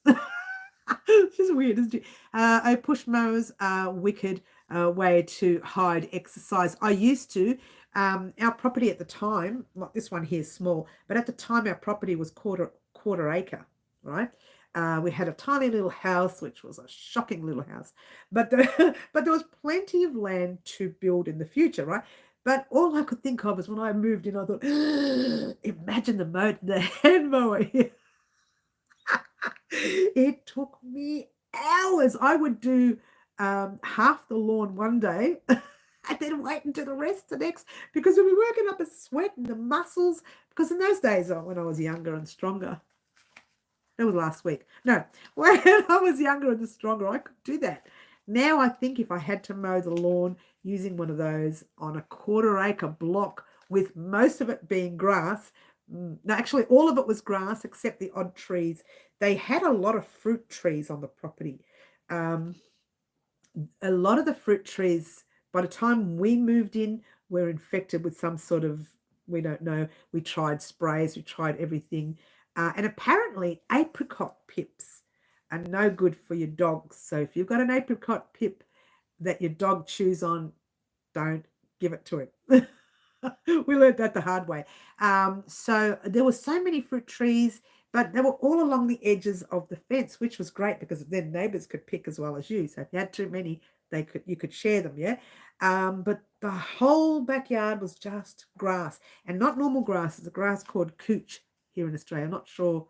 It's just weird, isn't it? Push mowers are wicked way to hide exercise. I used to. Our property at the time, like this one here is small, but at the time our property was quarter acre, right? We had a tiny little house, which was a shocking little house, but there was plenty of land to build in the future, right? But all I could think of is when I moved in, I thought, imagine the hand mower here. It took me hours. I would do half the lawn one day and then wait until the rest the next, because we'd be working up a sweat and the muscles. Because in those days, when I was younger and stronger, that was last week. No, when I was younger and stronger, I could do that. Now I think if I had to mow the lawn using one of those on a quarter acre block with most of it being grass, no, actually all of it was grass except the odd trees. They had a lot of fruit trees on the property. A lot of the fruit trees, by the time we moved in, were infected with some sort of, we don't know, we tried sprays, we tried everything. And apparently apricot pips are no good for your dogs. So if you've got an apricot pip that your dog chews on, don't give it to him. We learned that the hard way. So there were so many fruit trees, but they were all along the edges of the fence, which was great because then neighbors could pick as well as you. So if you had too many, you could share them, yeah. But the whole backyard was just grass, and not normal grass. It's a grass called cooch here in Australia. I'm not sure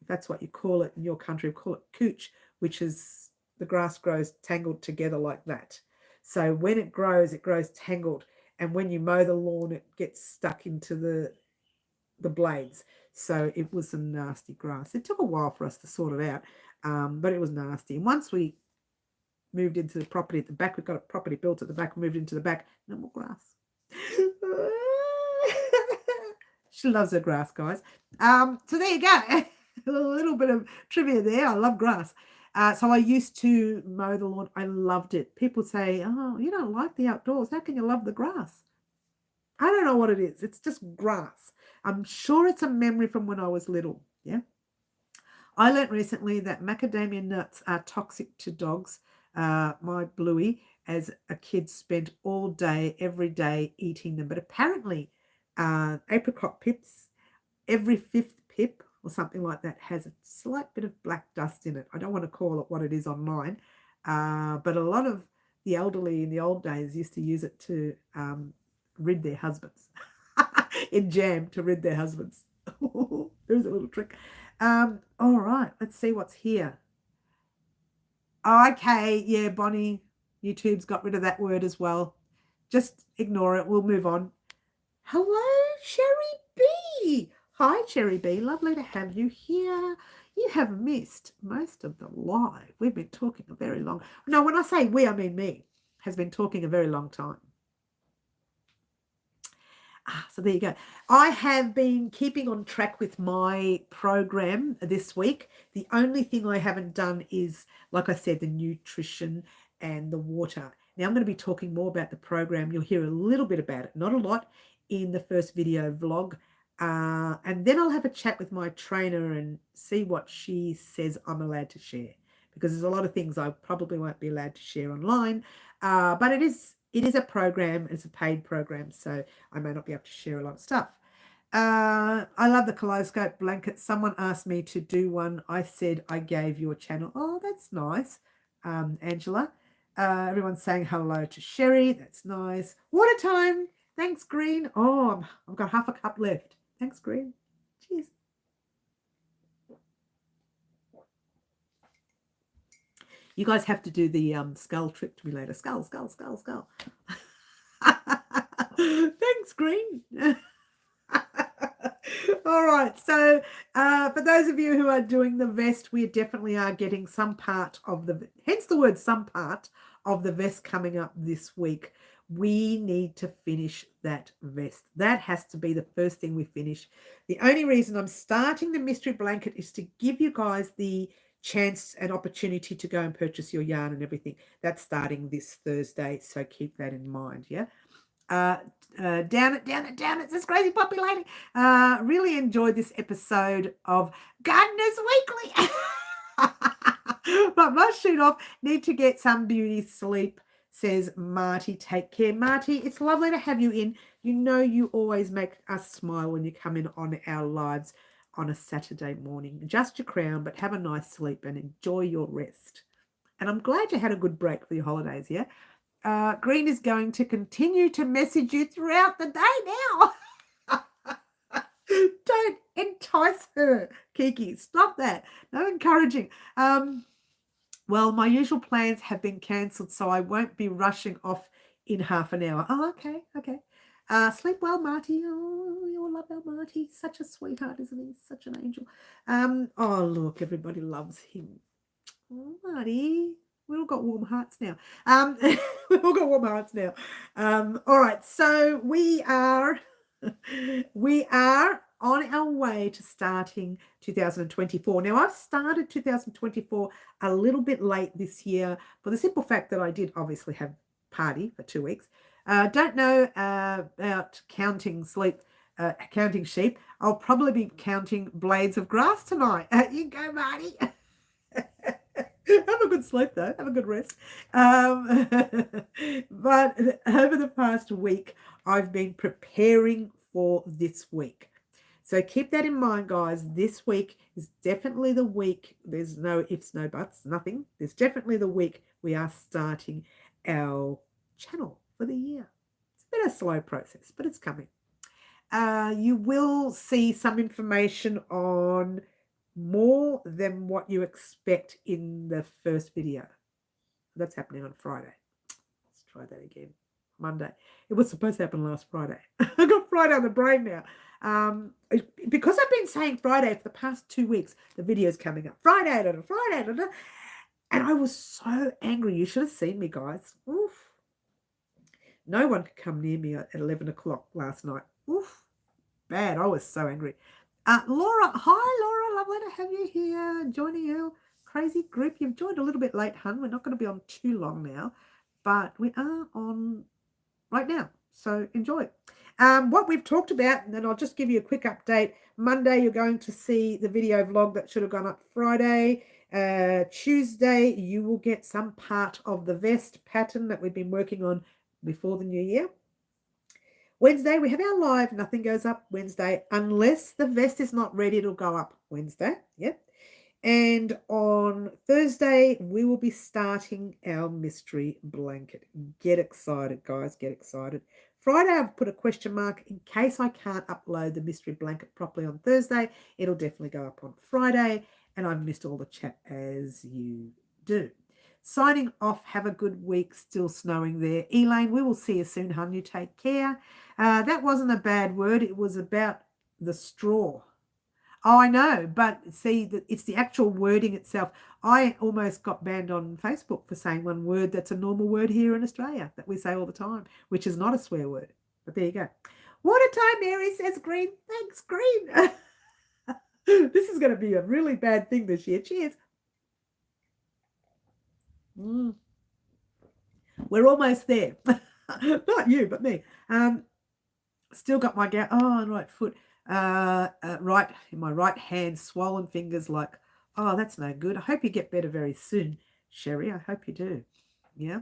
if that's what you call it in your country. We call it cooch, which is the grass grows tangled together like that. So when it grows tangled. And when you mow the lawn, it gets stuck into the blades. So it was some nasty grass. It took a while for us to sort it out, but it was nasty. And once we moved into the property at the back, we've got a property built at the back, moved into the back, no more grass. She loves her grass, guys. So there you go. A little bit of trivia there. I love grass. So I used to mow the lawn. I loved it. People say, oh, you don't like the outdoors. How can you love the grass? I don't know what it is. It's just grass. I'm sure it's a memory from when I was little. Yeah. I learned recently that macadamia nuts are toxic to dogs. My Bluey, as a kid, spent all day, every day eating them. But apparently apricot pips, every fifth pip or something like that has a slight bit of black dust in it. I don't want to call it what it is online, but a lot of the elderly in the old days used to use it to rid their husbands, in jam to rid their husbands. There's a little trick. All right, let's see what's here. Okay, yeah, Bonnie, YouTube's got rid of that word as well. Just ignore it. We'll move on. Hello, Sherry B. Hi, Sherry B. Lovely to have you here. You have missed most of the live. We've been talking a very long... No, when I say we, I mean me. Has been talking a very long time. So there you go. I have been keeping on track with my program this week. The only thing I haven't done is, like I said, the nutrition and the water. Now I'm going to be talking more about the program. You'll hear a little bit about it, not a lot, in the first video vlog. And then I'll have a chat with my trainer and see what she says I'm allowed to share, because there's a lot of things I probably won't be allowed to share online. But it is a program. It's a paid program, so I may not be able to share a lot of stuff. I love the kaleidoscope blanket. Someone asked me to do one. I said I gave you a channel. Oh, that's nice, Angela. Everyone's saying hello to Sherry. That's nice. Water time. Thanks, Green. Oh, I've got half a cup left. Thanks, Green. Cheers. You guys have to do the skull trick to me later. Skull, skull, skull, skull. Thanks, Green. All right. So for those of you who are doing the vest, we definitely are getting some part of the, hence the word some part of the vest coming up this week. We need to finish that vest. That has to be the first thing we finish. The only reason I'm starting the mystery blanket is to give you guys the chance and opportunity to go and purchase your yarn and everything. That's starting this Thursday, so keep that in mind. Yeah. Down it, this crazy puppy lady. Really enjoyed this episode of Gardeners Weekly. But must shoot off. Need to get some beauty sleep, says Marty. Take care, Marty. It's lovely to have you in. You know you always make us smile when you come in on our lives on a Saturday morning. Adjust your crown, but have a nice sleep and enjoy your rest. And I'm glad you had a good break for your holidays, yeah? Green is going to continue to message you throughout the day now. Don't entice her, Kiki. Stop that. No encouraging. Well, my usual plans have been cancelled, so I won't be rushing off in half an hour. Oh, okay. Sleep well, Marty. Oh, you all love our Marty. Such a sweetheart, isn't he? Such an angel. Oh, look, everybody loves him. Oh, Marty. We all got warm hearts now. All right, so we are on our way to starting 2024. Now, I've started 2024 a little bit late this year for the simple fact that I did obviously have party for 2 weeks. Don't know about counting sheep. I'll probably be counting blades of grass tonight. You go, Marty. Have a good sleep, though. Have a good rest. But over the past week, I've been preparing for this week. So keep that in mind, guys. This week is definitely the week. There's no ifs, no buts, nothing. There's definitely the week we are starting our channel for the year. It's been a slow process, but it's coming. You will see some information on more than what you expect in the first video. That's happening on Friday. Let's try that again. Monday. It was supposed to happen last Friday. I got Friday on the brain now. Because I've been saying Friday for the past 2 weeks, the video's coming up. Friday. And I was so angry. You should have seen me, guys. Oof. No one could come near me at 11 o'clock last night. Oof. Bad. I was so angry. Laura. Hi, Laura. Lovely to have you here. Joining our crazy group. You've joined a little bit late, hun. We're not going to be on too long now. But we are on right now. So enjoy. What we've talked about, and then I'll just give you a quick update. Monday, you're going to see the video vlog that should have gone up Friday. Tuesday, you will get some part of the vest pattern that we've been working on before the new year. Wednesday, we have our live. Nothing goes up Wednesday unless the vest is not ready. It'll go up Wednesday. Yep. And on Thursday, we will be starting our mystery blanket. Get excited, guys. Get excited. Friday, I've put a question mark in case I can't upload the mystery blanket properly on Thursday. It'll definitely go up on Friday. And I've missed all the chat as you do. Signing off. Have a good week. Still snowing there. Elaine, we will see you soon, hon. You take care. That wasn't a bad word. It was about the straw. Oh, I know, but see, it's the actual wording itself. I almost got banned on Facebook for saying one word that's a normal word here in Australia that we say all the time, which is not a swear word. But there you go. Water time, Mary, says Green. Thanks, Green. This is going to be a really bad thing this year. Cheers. We're almost there. Not you, but me. Still got my gout. Oh, right foot. Right in my right hand, swollen fingers. Like, oh, that's no good. I hope you get better very soon, Sherry. I hope you do. Yeah.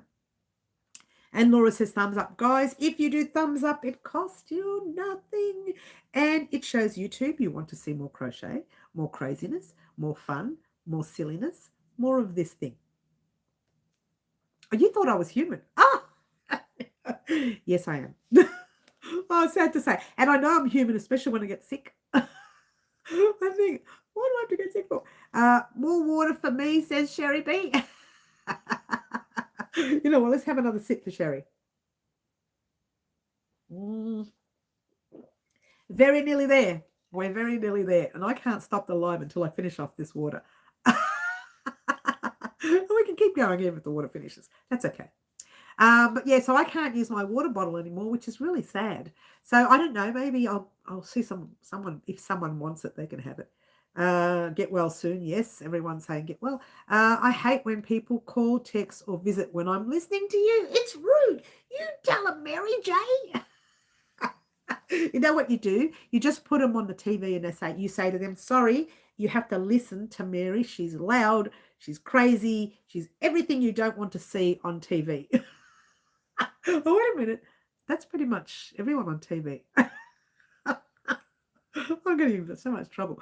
And Laura says thumbs up. Guys, if you do thumbs up, it costs you nothing. And it shows YouTube you want to see more crochet, more craziness, more fun, more silliness, more of this thing. Oh, you thought I was human. Ah! Yes, I am. Oh, sad to say. And I know I'm human, especially when I get sick. I think, what do I have to get sick for? More water for me, says Sherry B. You know what? Let's have another sip for Sherry. Very nearly there. We're very nearly there. And I can't stop the live until I finish off this water. We can keep going even if the water finishes. That's okay. But yeah, so I can't use my water bottle anymore, which is really sad. So I don't know. Maybe I'll see someone. If someone wants it, they can have it. Get well soon. Yes, everyone's saying get well. I hate when people call, text, or visit when I'm listening to you. It's rude. You tell them, Mary J. You know what you do? You just put them on the TV and you say to them, sorry, you have to listen to Mary. She's loud. She's crazy. She's everything you don't want to see on TV. Oh, wait a minute. That's pretty much everyone on TV. I'm getting into so much trouble.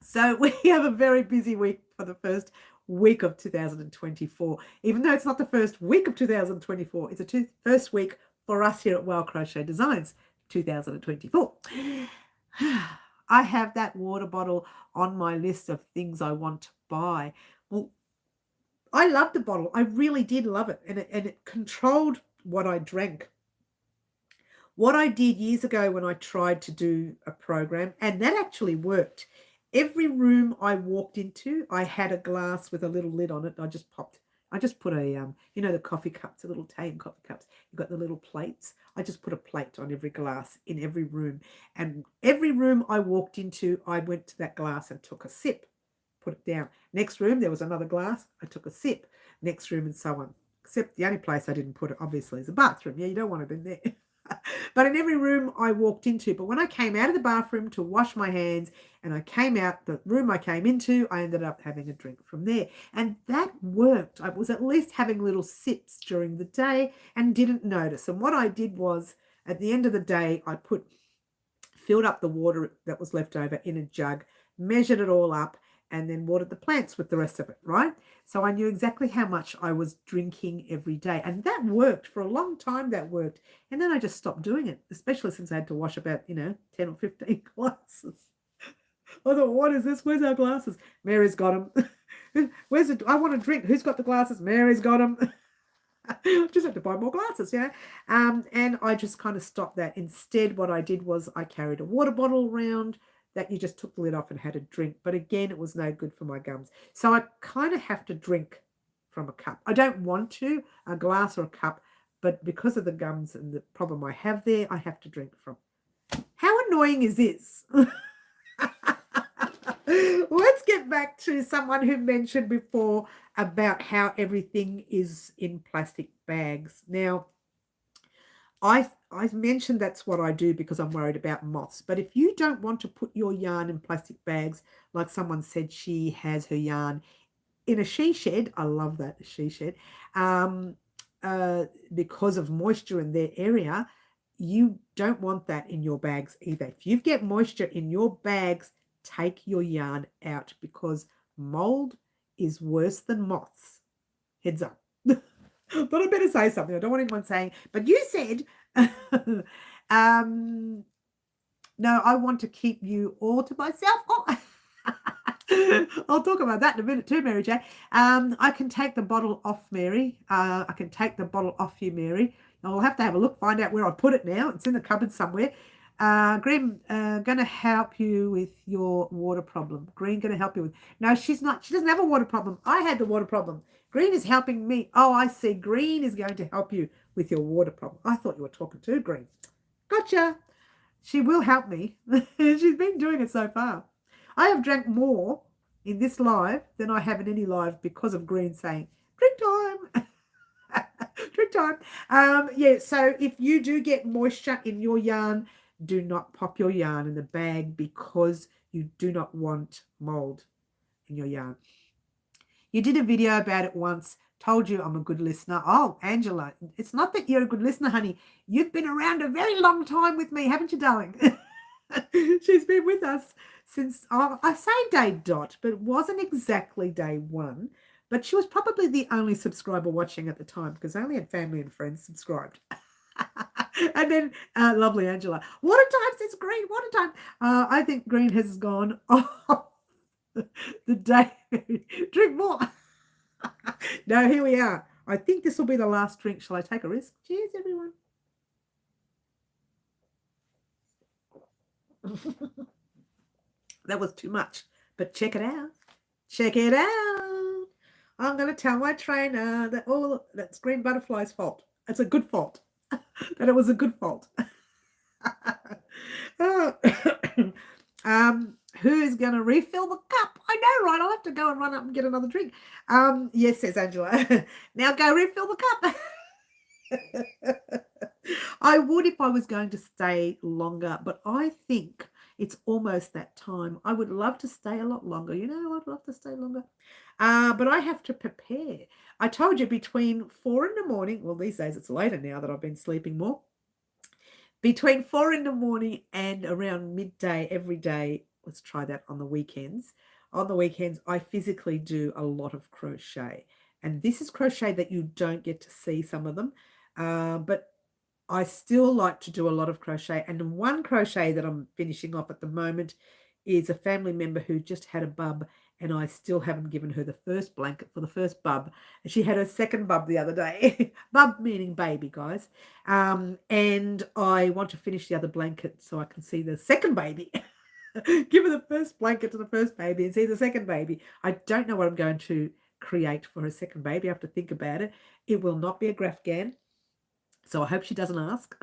So we have a very busy week for the first week of 2024. Even though it's not the first week of 2024, it's the first week for us here at Wild Crochet Designs 2024. I have that water bottle on my list of things I want to buy. Well, I love the bottle. I really did love it. And it controlled what I drank. What I did years ago when I tried to do a program, and that actually worked. Every room I walked into, I had a glass with a little lid on it. I just put a, you know, the coffee cups, the little Tame coffee cups. You've got the little plates. I just put a plate on every glass in every room. And every room I walked into, I went to that glass and took a sip, put it down. Next room, there was another glass. I took a sip. Next room and so on. Except the only place I didn't put it, obviously, is the bathroom. Yeah, you don't want it in there. But in every room I walked into, but when I came out of the bathroom to wash my hands and I came out, the room I came into, I ended up having a drink from there. And that worked. I was at least having little sips during the day and didn't notice. And what I did was at the end of the day, I filled up the water that was left over in a jug, measured it all up, and then watered the plants with the rest of it, right? So I knew exactly how much I was drinking every day. And that worked for a long time, that worked. And then I just stopped doing it, especially since I had to wash about, 10 or 15 glasses. I thought, what is this? Where's our glasses? Mary's got them. Where's it? I want a drink. Who's got the glasses? Mary's got them. Just have to buy more glasses, and I just kind of stopped that. Instead, what I did was I carried a water bottle around that you just took the lid off and had a drink. But again, it was no good for my gums. So I kind of have to drink from a cup. I don't want to, a glass or a cup, but because of the gums and the problem I have there, I have to drink from. How annoying is this? Let's get back to someone who mentioned before about how everything is in plastic bags. Now, I mentioned that's what I do because I'm worried about moths. But if you don't want to put your yarn in plastic bags, like someone said she has her yarn in a she shed, I love that, a she shed, because of moisture in their area, you don't want that in your bags either. If you get moisture in your bags, take your yarn out because mold is worse than moths. Heads up. But I better say something. I don't want anyone saying, but you said, no, I want to keep you all to myself. Oh. I'll talk about that in a minute too, Mary J. I can take the bottle off, Mary. I can take the bottle off you, Mary. I'll have to have a look, find out where I put it now. It's in the cupboard somewhere. Green, going to help you with your water problem. Green going to help you with. No, she's not. She doesn't have a water problem. I had the water problem. Green is helping me. Oh, I see. Green is going to help you with your water problem. I thought you were talking to Green. Gotcha. She will help me. She's been doing it so far. I have drank more in this live than I have in any live because of Green saying, drink time. Drink time. Yeah, so if you do get moisture in your yarn, do not pop your yarn in the bag because you do not want mold in your yarn. You did a video about it once. Told you I'm a good listener. Oh, Angela, it's not that you're a good listener, honey. You've been around a very long time with me, haven't you, darling? She's been with us since, I say day dot, but it wasn't exactly day one. But she was probably the only subscriber watching at the time because I only had family and friends subscribed. And then lovely Angela. Water time says Green, water time. I think Green has gone off the day. Drink more. No, here we are. I think this will be the last drink. Shall I take a risk? Cheers, everyone. That was too much, but check it out. Check it out. I'm going to tell my trainer that that's Green Butterfly's fault. It's a good fault. That it was a good fault. Who's going to refill the cup? I know, right? I'll have to go and run up and get another drink. Yes, says Angela. Now go refill the cup. I would if I was going to stay longer, but I think it's almost that time. I would love to stay a lot longer. You know, I'd love to stay longer. But I have to prepare. I told you between 4 in the morning, well, these days it's later now that I've been sleeping more. Between 4 in the morning and around midday every day, let's try that on the weekends. On the weekends, I physically do a lot of crochet. And this is crochet that you don't get to see some of them. But I still like to do a lot of crochet. And one crochet that I'm finishing off at the moment is a family member who just had a bub, and I still haven't given her the first blanket for the first bub. And she had her second bub the other day. Bub meaning baby, guys. And I want to finish the other blanket so I can see the second baby. Give her the first blanket to the first baby and see the second baby. I don't know what I'm going to create for her second baby. I have to think about it. It will not be a Grafgan. So I hope she doesn't ask.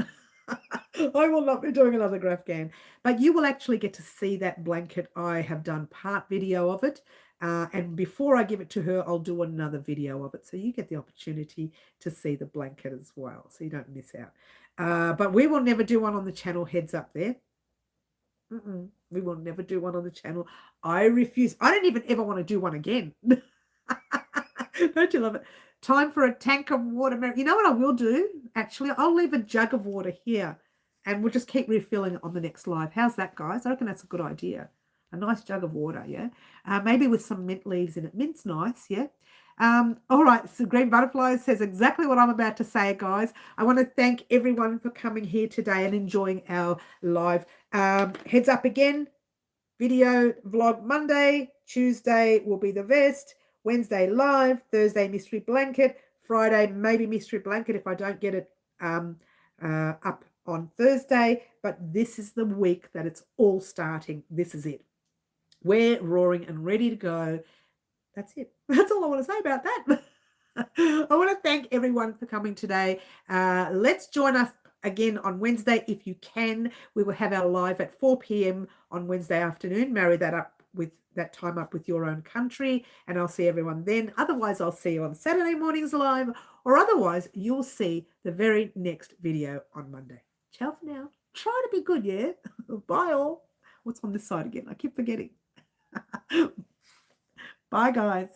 I will not be doing another Grafgan. But you will actually get to see that blanket. I have done part video of it. And before I give it to her, I'll do another video of it. So you get the opportunity to see the blanket as well. So you don't miss out. But we will never do one on the channel, heads up there. We will never do one on the channel. I refuse. I don't even ever want to do one again. Don't you love it? Time for a tank of water. You know what I will do? Actually, I'll leave a jug of water here and we'll just keep refilling it on the next live. How's that, guys? I reckon that's a good idea. A nice jug of water, yeah? Maybe with some mint leaves in it. Mint's nice, yeah? All right, so Green Butterfly says exactly what I'm about to say, guys. I want to thank everyone for coming here today and enjoying our live. Heads up again, video vlog Monday, Tuesday will be the vest, Wednesday live, Thursday mystery blanket, Friday maybe mystery blanket if I don't get it up on Thursday. But this is the week that it's all starting. This is it. We're roaring and ready to go. That's it. That's all I want to say about that. I want to thank everyone for coming today. Let's join us again on Wednesday if you can. We will have our live at 4 p.m. on Wednesday afternoon. Marry that up with that time up with your own country, and I'll see everyone then. Otherwise, I'll see you on Saturday mornings live, or otherwise you'll see the very next video on Monday. Ciao for now. Try to be good, yeah? Bye all. What's on this side again? I keep forgetting. Bye, guys.